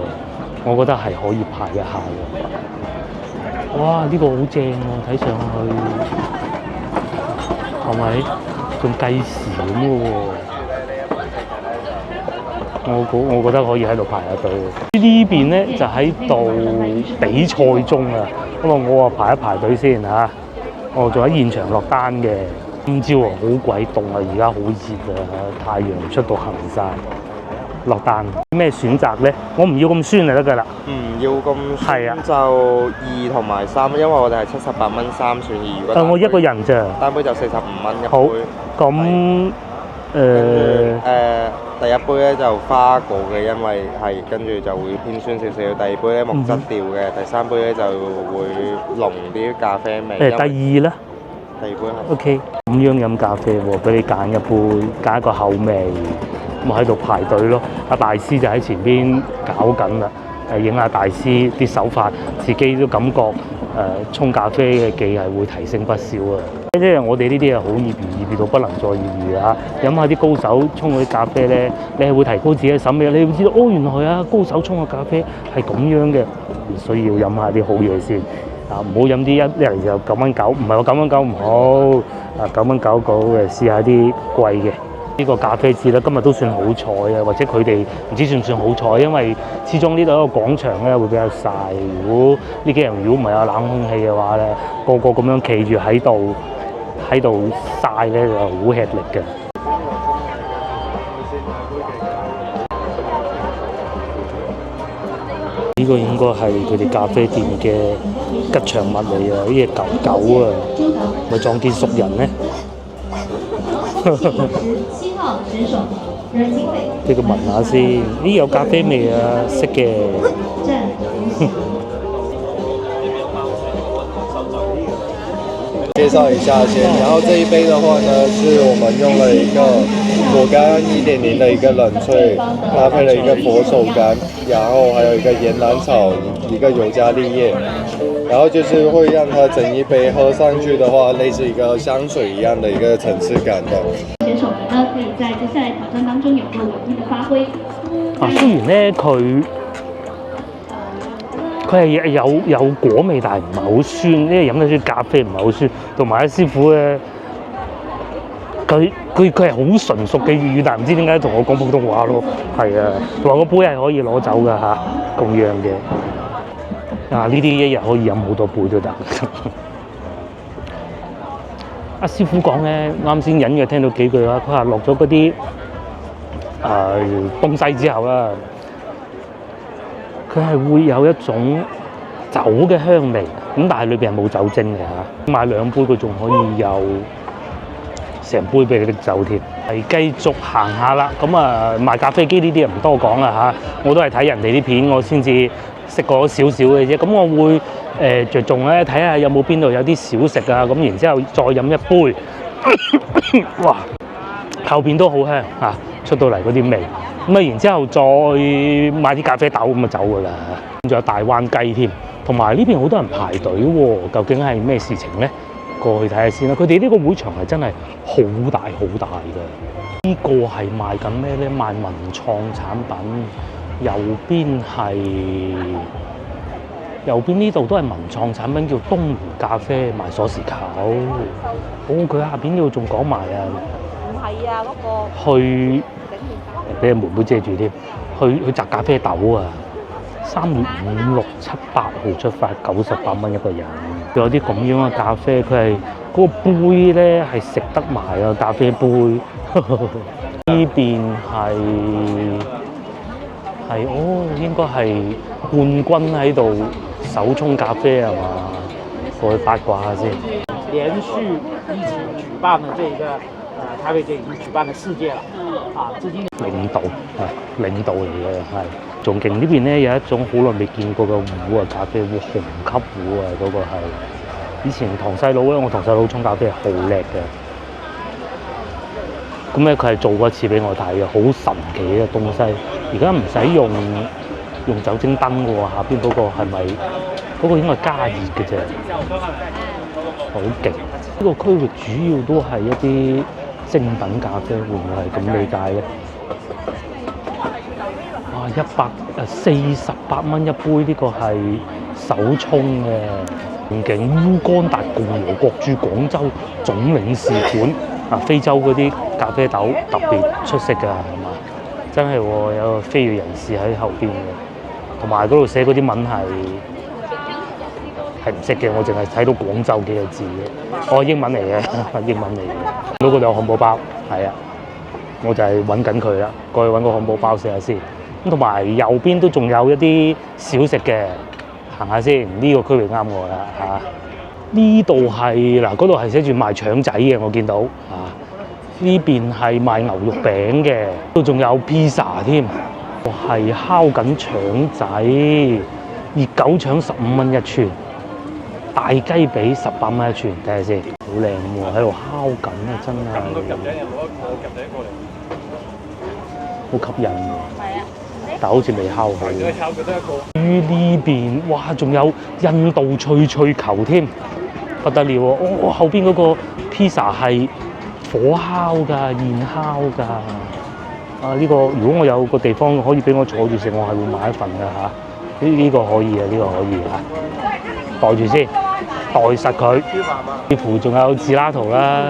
我覺得係可以排一下嘅。哇！呢個好正喎，睇上去係咪仲計時咁嘅喎？我覺得可以喺度排下隊。呢邊咧就喺度比賽中啊，咁啊我排一排隊先嚇。我仲喺現場落單嘅。今朝啊好鬼凍啊，而家好熱啊，太陽出到行晒。落單咩選擇咧？我唔要咁酸就得㗎啦。唔要咁係啊，就2同埋3，因為我哋係78蚊3選2。如果我一個人咋？單杯就45蚊一杯。好，咁第一杯咧就花果嘅，因為係跟住就會偏酸少少。第二杯咧木質調嘅，第三杯咧就會濃啲咖啡味。第二咧？第二杯係。OK， 咁樣飲咖啡喎，俾你揀一杯，揀一個口味，咁喺度排隊咯。阿大師就喺前邊搞緊啦，影下大師啲手法，自己都感覺沖咖啡嘅技係會提升不少啊！即係我哋呢啲係好業餘到不能再業餘啊！飲下啲高手沖嗰啲咖啡咧，你係會提高自己嘅審美，你會知道哦，原來啊高手沖嘅咖啡係咁樣嘅，所以要飲下啲好嘢先。唔好飲啲一嚟就9蚊9，唔係我9蚊9唔好，9蚊9嘅試下啲貴嘅。呢個咖啡節咧，今日都算好彩啊，或者佢哋唔知算唔算好彩，因為始終呢度一個廣場咧會比較曬。如果呢幾日如果唔係有冷空氣嘅話咧，個個咁樣企住喺度曬咧就好吃力嘅。呢個應該係佢哋咖啡店嘅吉祥物嚟啊！呢隻狗狗啊，咪撞見熟人咧？俾佢聞下先，咦有咖啡味啊，識嘅。介紹一下先，然後這一杯的話呢，是我們用了一個果乾1.0的一個冷萃，搭配了一個佛手柑，然後還有一個岩蘭草，一個尤加利葉，然後就是會讓它整一杯喝上去的話，類似一個香水一樣的一個層次感的。選手們呢，可以在接下來挑戰當中有個有益的發揮。雖然咧佢係有果味，但係唔係好酸，因為飲得啲咖啡唔係好酸，同埋阿師傅咧，佢係好純熟嘅粵語，但係唔知點解同我講普通話咯。係啊，話個杯係可以攞走㗎嚇，共樣嘅。呢啲一日可以飲好多杯都得。阿師傅講咧，啱先隱約聽到幾句話，佢話落咗嗰啲東西之後啦。佢係會有一種酒嘅香味，咁但係裏邊係冇酒精嘅嚇。買2杯佢仲可以有成杯俾你拎走添。係繼續行下啦，咁賣咖啡機呢啲唔多講啦嚇，我都係睇人哋啲片，我先至識過少少嘅啫。咁我會着重咧睇下有冇邊度有啲小食啊，咁然之後再飲一杯。哇！後邊都好香嚇，出到嚟嗰啲味。咁然之後再買啲咖啡豆咁就走㗎啦。仲有大灣雞添，同埋呢邊好多人排隊喎。究竟係咩事情咧？過去睇下先啦。佢哋呢個會場係真係好大㗎。呢個係賣緊咩咧？賣文創產品。右邊呢度都係文創產品，叫東湖咖啡，賣鎖匙扣。佢下邊呢度仲講埋啊。唔係啊，嗰個去。俾阿妹妹遮住添，去摘咖啡豆啊！3月5、6、7、8號出發，98蚊一個人。有啲咁樣嘅咖啡，佢係嗰個杯咧係食得埋啊！咖啡杯呢邊係係哦，應該係冠軍喺度手沖咖啡係嘛？過去八卦下先。連續一起舉辦了這個咖啡節已經舉辦了4屆了，至今領導係領導嚟嘅係。仲勁呢邊咧有一種好耐未見過嘅壺啊，咖啡壺紅級壺啊，嗰、個係以前堂細佬咧，我堂細佬沖咖啡係好叻嘅。咁咧佢係做過一次俾我睇嘅，好神奇嘅東西。而家唔使用酒精燈嘅喎，下邊嗰個係咪嗰個應該係加熱嘅啫？好勁！呢個區域主要都係一啲精品咖啡，會唔會係咁理解咧？哇！148蚊一杯，呢個係手沖嘅。勁勁！烏干達共和國駐廣州總領事館啊，非洲嗰啲咖啡豆特別出色㗎，係嘛？真係喎，有個非裔人士喺後邊嘅，同埋嗰度寫嗰啲文係唔識嘅，我淨係睇到廣州幾個字嘅。哦，英文嚟嘅，英文嚟嘅。嗰度有漢堡包，係啊，我就係揾緊佢啦，過去揾個漢堡包試下先。咁同埋右邊都仲有一啲小食嘅，行下先。呢個區域啱我啦嚇。呢度係嗱，嗰度係寫住賣腸仔嘅，我見到啊。呢邊係賣牛肉餅嘅，都仲有披薩添。我係烤緊腸仔，熱狗腸15蚊一串，大雞髀18蚊一串，睇下先，好靚喎，喺度烤緊啊，真係好吸引喎。但好似未烤好。於呢邊，哇，仲有印度脆脆球添，不得了喎！哦，後邊嗰個披薩係火烤㗎，現烤㗎。啊，呢個如果我有個地方可以俾我坐住食，我係會買一份㗎嚇。呢個可以啊，呢個可以嚇。袋住先，袋實佢。似乎仲有治拉圖啦，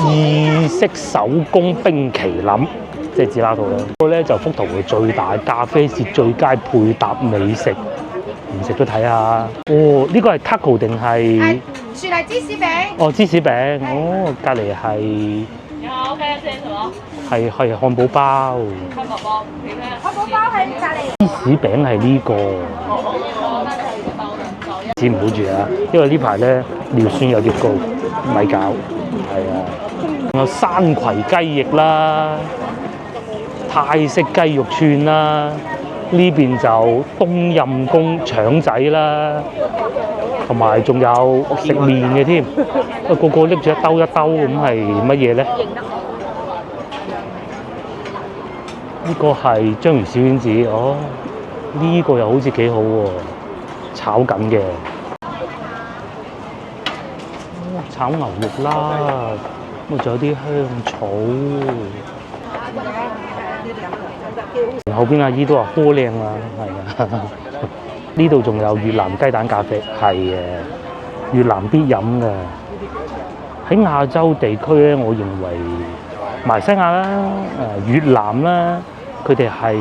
意式手工冰淇淋。即係治拉圖啦，嗰個咧就幅圖會最大，咖啡是最佳配搭美食，唔食都睇下。哦，呢個係 taco 定係？算係芝士餅。哦，芝士餅。哦，隔離係。有啡先係嘛？係漢堡包。漢堡包，漢堡包喺隔離。芝士餅係呢個。止唔好住啊，因為呢排咧尿酸有啲高，咪搞。係啊。仲有山葵雞翼啦。泰式雞肉串啦，呢邊就冬蔭功腸仔啦，同埋仲有食麵嘅添，個個拎住一兜一兜咁係乜嘢咧？呢個係章魚小丸子，哦，呢個又好似幾好喎，炒緊嘅，炒牛肉啦，咁仲有啲香草。後邊阿姨都話好靚啊，係啊！呢度仲有越南雞蛋咖啡，係嘅，越南必飲嘅。喺亞洲地區咧，我認為馬來西亞啦、越南啦，佢哋係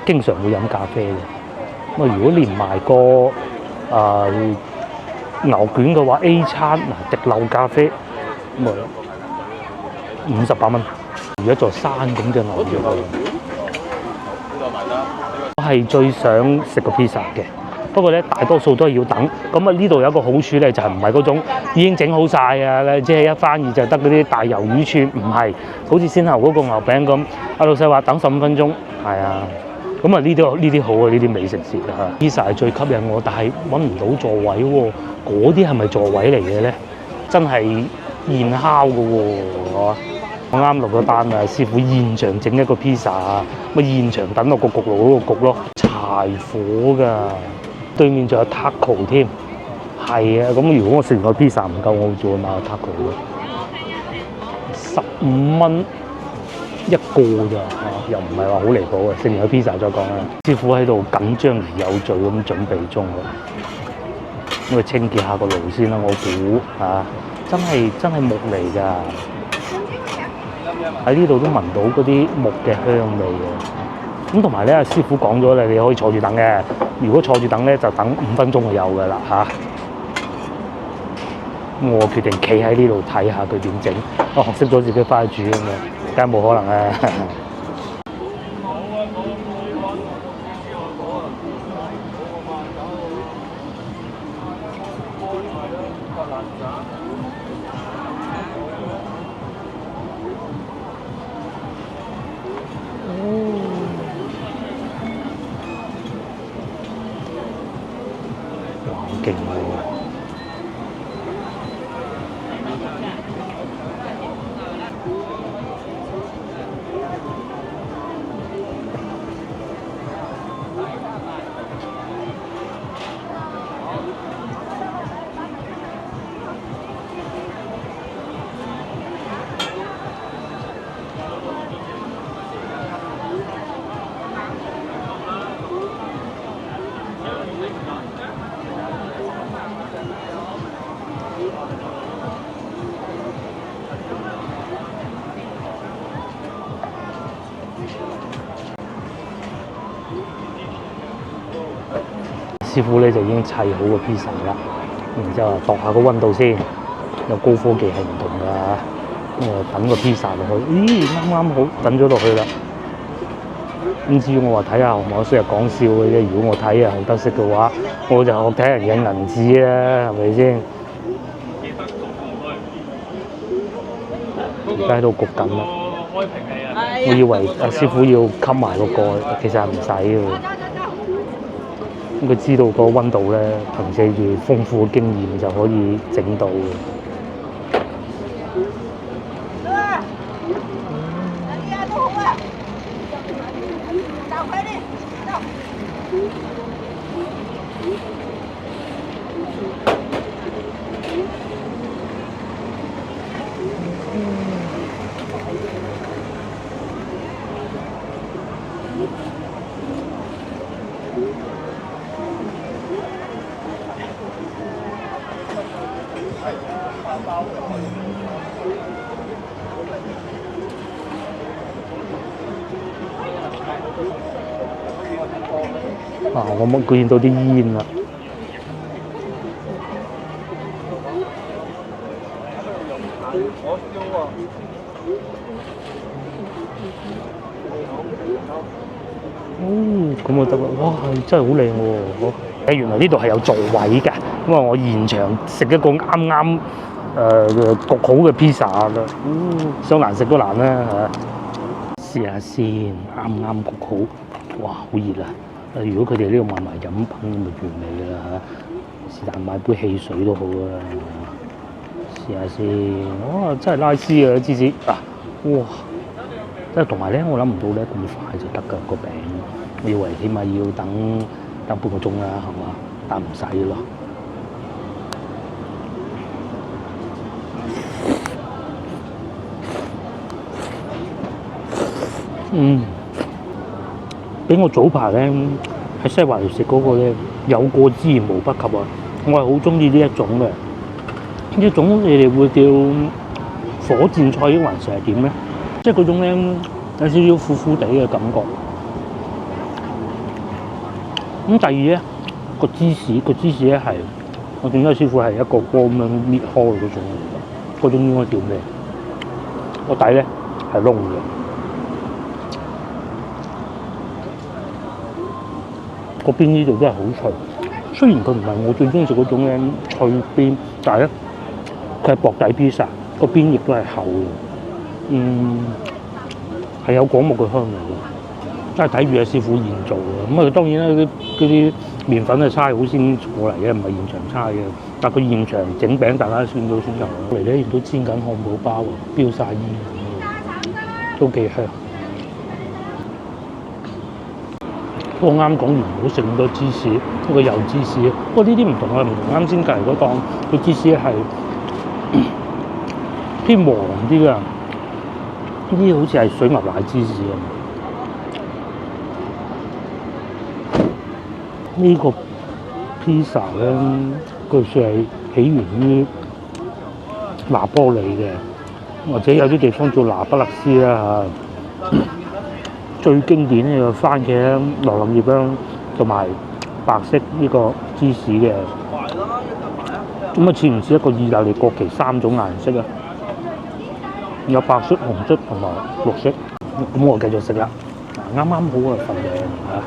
經常會飲咖啡嘅。咁啊，如果連埋個牛卷嘅話 ，A 餐嗱滴漏咖啡咁啊58蚊，如一座山咁嘅牛肉啊！我係最想食個 pizza 嘅，不過咧大多數都係要等。咁啊呢度有一個好處咧，就係唔係嗰種已經整好晒啊，即係一翻熱就得嗰啲大魷魚串，唔係好似先頭嗰個牛餅咁。阿老細話等15分鐘，係啊。咁啊呢啲好啊，呢啲美食節啊 pizza 係最吸引我，但係揾唔到座位喎。嗰啲係咪座位嚟嘅咧？真係現烤嘅喎，我啱落咗單啊！師傅現場整一個 pizza 啊，咪現場等落個焗爐嗰度焗咯，柴火㗎。對面仲有 taco 添，係啊！咁如果我食完個 pizza 唔夠，我會再買個 taco 咯。15蚊一個咋嚇，又唔係話好離譜啊！食完個 pizza 再講啦。師傅喺度緊張而有序咁準備中喎，咁佢清潔下個爐先啦。我估嚇，真係木嚟㗎。喺呢度都聞到嗰啲木嘅香味嘅，咁同埋咧，師傅講咗咧，你可以坐住等嘅。如果坐住等咧，就等5分鐘就有㗎啦嚇。咁我決定企喺呢度睇下佢點整，我學識咗自己翻去煮咁樣，梗係冇可能啊！勁喎。師傅咧就已經砌好個 pizza 啦，然之後度下個溫度先，有高科技係唔同㗎，咁我等個 pizza 落去，咦啱啱好等咗落去啦。咁至於我話睇下我雖係講笑嘅啫，如果我睇啊得識嘅話，我就學睇人印銀紙啦，係咪先？而家喺度焗緊啦，我以為阿師傅要冚埋個蓋，其實係唔使嘅。佢知道個溫度咧，憑藉住豐富嘅經驗就可以整到嘅。我見到啲煙啦。咁就得啦！哇，真係好靚喎！原來呢度係有座位㗎，因為我現場食一個啱啱焗好嘅 pizza 啦，想難食都難啦嚇。試下先，啱啱焗好，哇，好熱啊！如果佢哋呢度賣埋飲品，咁咪完美㗎啦嚇。是但買杯汽水都好啊。試下先，哇！真係拉絲啊，芝士啊，哇！即係同埋咧，我諗唔到咧咁快就得㗎個餅。我以為起碼要等半個鐘啦，係嘛？但唔使咯。比我早排咧喺西華食嗰個咧有過之而無不及啊！我係好中意呢一種嘅。呢一種你哋會叫火箭菜抑還是係點咧？即係嗰種咧有少少苦苦地嘅感覺。咁第二咧個芝士咧係我見到師傅係一個個咁樣搣開嗰種嚟嘅，嗰種應該叫咩？個底咧係燶嘅。個邊呢度都係好脆，雖然佢唔係我最中意食嗰種咧脆邊，但係咧佢係薄底 pizza，個邊亦都係厚嘅，係有果木嘅香味嘅，真係睇住阿師傅現做嘅。咁啊當然啦，嗰啲麵粉係差好先過嚟嘅，唔係現場差嘅。但係佢現場整餅，大家見到先就過嚟咧，亦都煎緊漢堡包啊，飆晒煙咁，都幾香。我啱講完唔好食咁多芝士，嗰個油芝士。不過呢啲唔同啊，唔同啱先隔離嗰檔，個芝士係偏黃啲㗎，呢啲好似係水牛奶芝士咁。呢個 pizza 咧，據說係起源於拿波里嘅，或者有啲地方叫拿不勒斯啦嚇。最經典呢個番茄羅林葉啦，同埋白色呢個芝士嘅，咁啊似唔似一個意大利國旗3種顏色啊？有白色、紅色同埋綠色。咁我繼續食啦，啱啱好嘅份量嚇。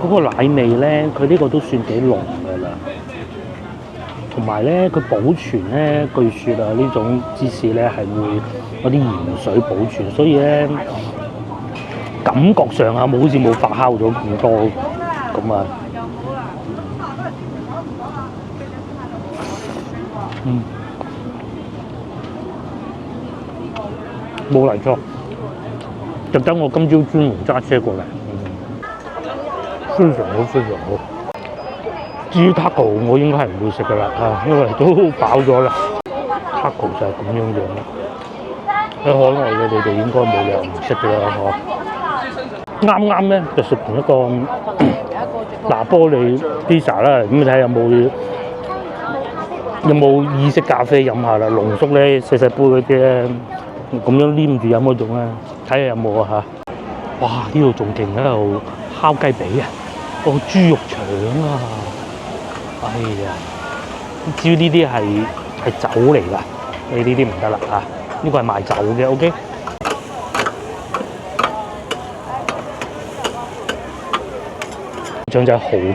嗰個奶味咧，佢呢個都算幾濃㗎啦。同埋咧，佢保存咧，據說啊，呢種芝士咧係會嗰啲鹽水保存，所以咧。感覺上啊，好似冇發酵咗咁多咁啊，冇嚟錯，特登我今朝專門揸車過嚟，非常好，非常好。至於 taco 我應該係唔會食噶啦，因為都飽咗啦。taco 就係咁樣樣啦。喺海外嘅你哋應該冇理由唔識嘅啦，嗬。啱啱咧就食完一個拿玻里 pizza 啦，咁睇下有冇意式咖啡飲下啦，濃縮咧細細杯嗰啲咧，咁樣黏住飲嗰種咧，睇下有冇啊嚇！哇！呢度仲勁喺度烤雞髀啊，豬肉腸啊！哎呀，至於呢啲係酒嚟㗎，你呢啲唔得啦嚇，呢個係賣酒嘅 ，OK。腸仔好吸引，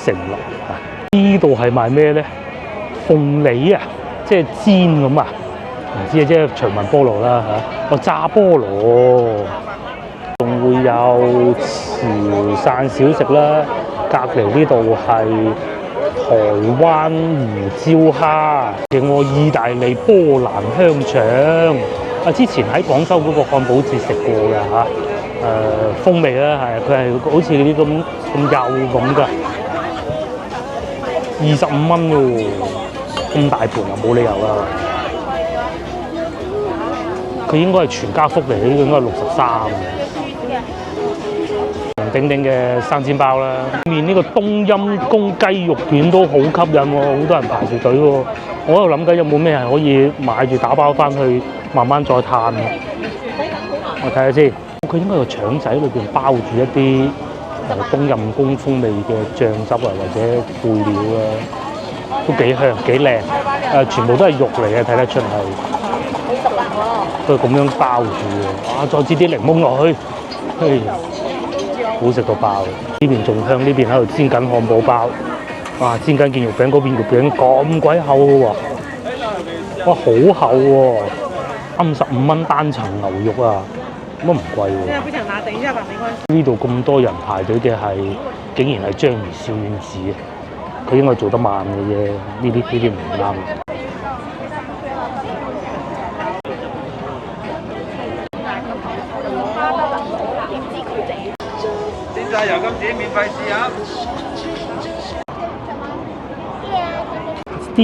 承諾啊！呢度係賣咩咧？鳳梨啊，即係煎咁啊！唔知啊，即係長紋菠蘿啦嚇，炸菠蘿，仲會有潮汕小食啦。隔離呢度係台灣魚燒蝦，另外意大利波蘭香腸。之前喺廣州嗰個漢堡節食過嘅嚇，風味啦係，佢係好似嗰啲咁幼咁㗎，25蚊喎，咁大盤啊，冇理由啊！佢應該係全家福嚟，呢個應該係63嘅。鼎鼎嘅生煎包啦，面呢個冬陰功雞肉卷都好吸引喎，好多人排住隊喎。我喺度諗緊有冇咩係可以買住打包翻去，慢慢再嘆。我睇下先，佢應該個腸仔裏邊包住一啲冬陰功風味嘅醬汁啊，或者配料啊，都幾香幾靚。全部都係肉嚟嘅，睇得出係。都係咁樣包住嘅，再擠啲檸檬落去，好食到爆！呢邊仲香，呢邊喺度煎緊漢堡包，哇！煎緊件肉餅，嗰邊肉餅咁鬼厚喎，哇！好厚喎，35蚊單層牛肉啊，乜唔貴喎？呢度咁多人排隊嘅係，竟然係章魚小丸子啊！佢應該做得慢嘅啫，呢啲唔啱。油甘子免費試下。啲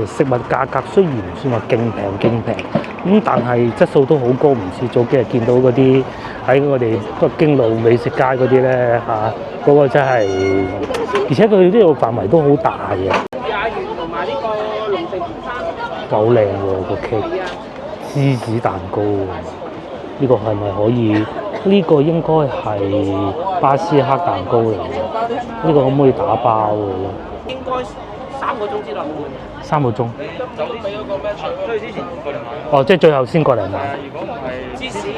食物價格雖然唔算話勁平，咁但係質素都好高，唔似早幾日見到嗰啲喺我哋北京路美食街嗰啲咧嚇，嗰個真係，而且佢呢度範圍都好大嘅。同埋呢個龍城餐，好靚喎個 cake，芝士蛋糕喎，呢個係咪可以？呢個應該係巴斯克蛋糕嚟嘅，呢個可唔可以打包嘅？應該3個鐘之內會。3個鐘。酒店俾嗰個咩？所以之前過嚟買。哦，即係最後先過嚟買。如果唔係芝士。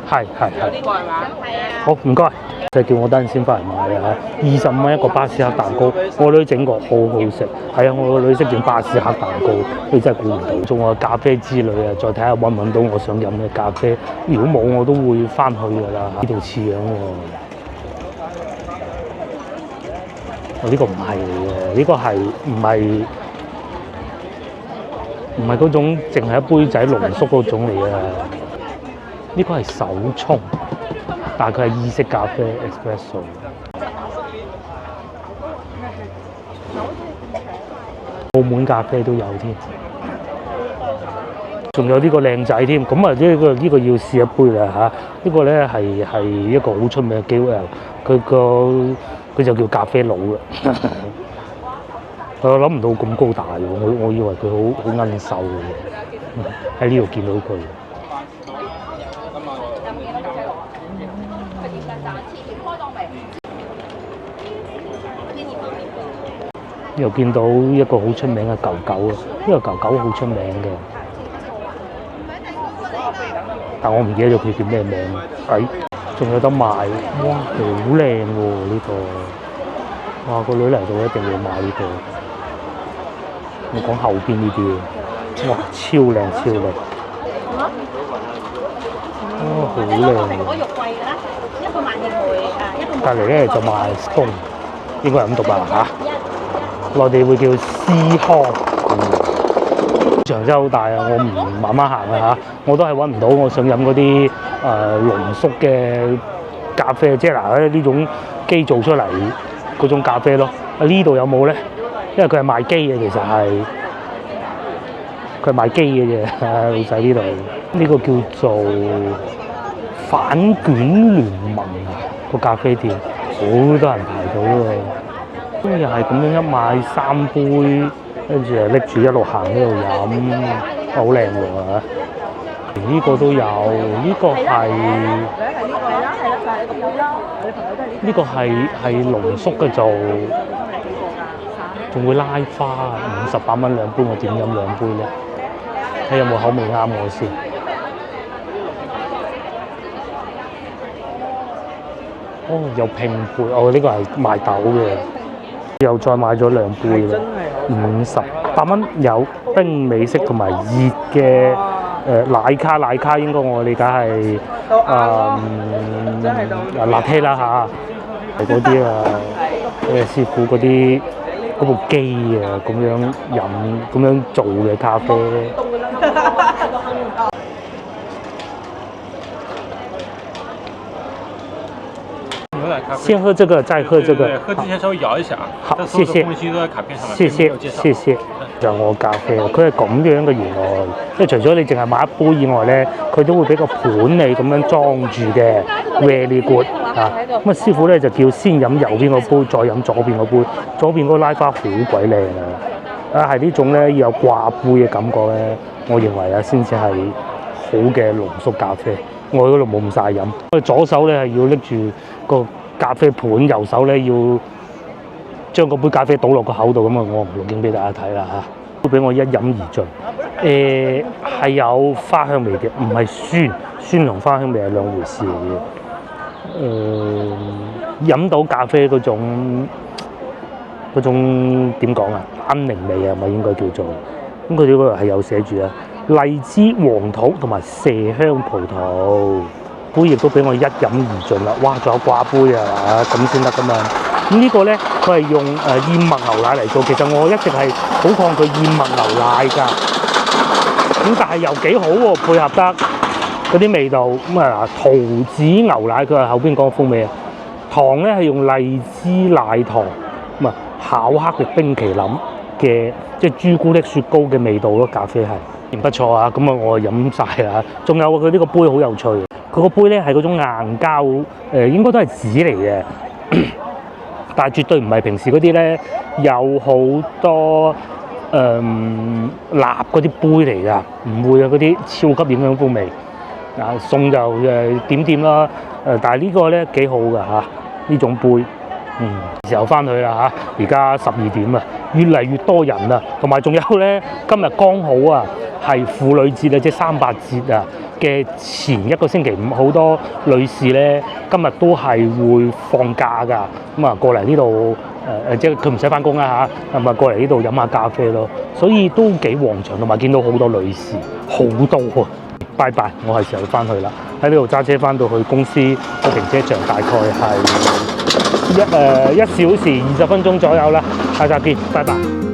係。呢個係嘛？好，唔該。就叫我等陣先翻嚟買啊嚇，25蚊一個巴斯克蛋糕，我女整過好好食。係啊，我個女識整巴斯克蛋糕，你真係估唔到。仲有咖啡之類啊，再睇下揾唔揾到我想飲嘅咖啡。如果冇，我都會翻去㗎啦。呢度似樣喎。呢個唔係嚟嘅，呢個係唔係嗰種淨係一杯仔濃縮嗰種嚟嘅。呢個係手沖。但係佢係意式咖啡 espresso， 澳門咖啡都有添，仲有呢個靚仔添。咁啊，呢個要試一杯啦嚇。呢個咧係一個好出名嘅 KOL，佢就叫咖啡佬嘅。我諗唔到咁高大喎，我以為佢好奀瘦嘅，喺呢度見到佢。又見到一個好出名嘅狗狗啊！呢個狗狗好出名嘅，但我唔記得咗佢叫咩名。仲有得賣，哇！好靚喎呢個，哇！個女嚟到一定要買呢個。我講後邊呢啲，哇！超靚超靚，哇！好靚。隔離咧就賣 stone，應該係咁讀吧嚇。內地會叫司康。場真係好大啊！我唔慢慢行啊嚇，我都係揾唔到我想飲嗰啲濃縮嘅咖啡，即係嗱呢種機做出嚟嗰種咖啡咯。呢度有冇咧？因為佢係賣機嘅，其實係佢係賣機嘅啫，老細呢度。呢個叫做反卷聯盟啊，個咖啡店好多人排隊喎。咁又係咁樣一買3杯。跟住誒拎住一路行一路飲，好靚喎！呢個都有，呢個係濃縮嘅就，仲會拉花，58蚊2杯，我點飲2杯咧？睇有冇口味啱我先。哦，有拼配，哦呢個係賣豆嘅。又再買咗2杯啦，58蚊有冰美式同埋熱嘅奶卡應該我理解係拿鐵啦嚇，嗰啲師傅嗰部機啊咁樣飲咁樣做嘅咖啡。先喝這個，再喝這個。對，喝之前稍微搖一下。好，謝謝。東西都喺卡片上面。謝謝。就我咖啡，佢係咁樣嘅原來，即係除咗你淨係買一杯以外咧，佢都會俾個盤你咁樣裝住嘅 very good 啊。咁啊師傅咧就叫先飲右邊個杯，再飲左邊個杯。左邊嗰個拉花好鬼靚啊！係呢種咧要有掛杯嘅感覺咧，我認為啊先至係好嘅濃縮咖啡。我嗰度冇咁晒飲，我左手咧係要拎住個咖啡盤，右手咧要將嗰杯咖啡倒落個口度咁啊！我唔錄影俾大家睇啦嚇，都俾我一飲而盡。係有花香味嘅，唔係酸同花香味係兩回事嚟嘅。飲到咖啡嗰種點講啊？安寧味啊，咪應該叫做。咁佢哋嗰度係有寫住啊。荔枝、黃土同埋麝香葡萄，杯亦都俾我一飲而盡啦！哇，仲有掛杯啊，咁先得噶嘛！咁呢個咧，佢係用燕麥牛奶嚟做。其實我一直係好抗拒燕麥牛奶㗎，咁但係又幾好喎，配合得嗰啲味道。咁啊，桃子牛奶佢係後邊講風味啊，糖咧係用荔枝奶糖，咁啊巧克力冰淇淋嘅即係朱古力雪糕嘅味道咯，咖啡係。不錯啊，咁啊我飲晒啦。仲有佢呢個杯好有趣，佢個杯咧係嗰種硬膠，應該都係紙嚟嘅，但係絕對唔係平時嗰啲咧有好多蠟嗰啲杯嚟㗎，唔會啊，嗰啲超級影響風味。餸就點啦，但係呢個咧幾好㗎嚇，呢種杯。時候翻去啦嚇，而家12點啊，越嚟越多人啦，同埋仲有咧，今日剛好啊係婦女節啊，即係3/8節啊嘅前1個星期5，好多女士咧今日都係會放假㗎，咁啊過嚟呢度即係佢唔使翻工啦嚇，咁啊過嚟呢度飲下咖啡咯，所以都幾旺場，同埋見到好多女士，好多喎。拜拜，我係時候翻去啦，喺呢度揸車翻到去公司個停車場，大概係1小時20分鐘左右啦，下集見，拜拜。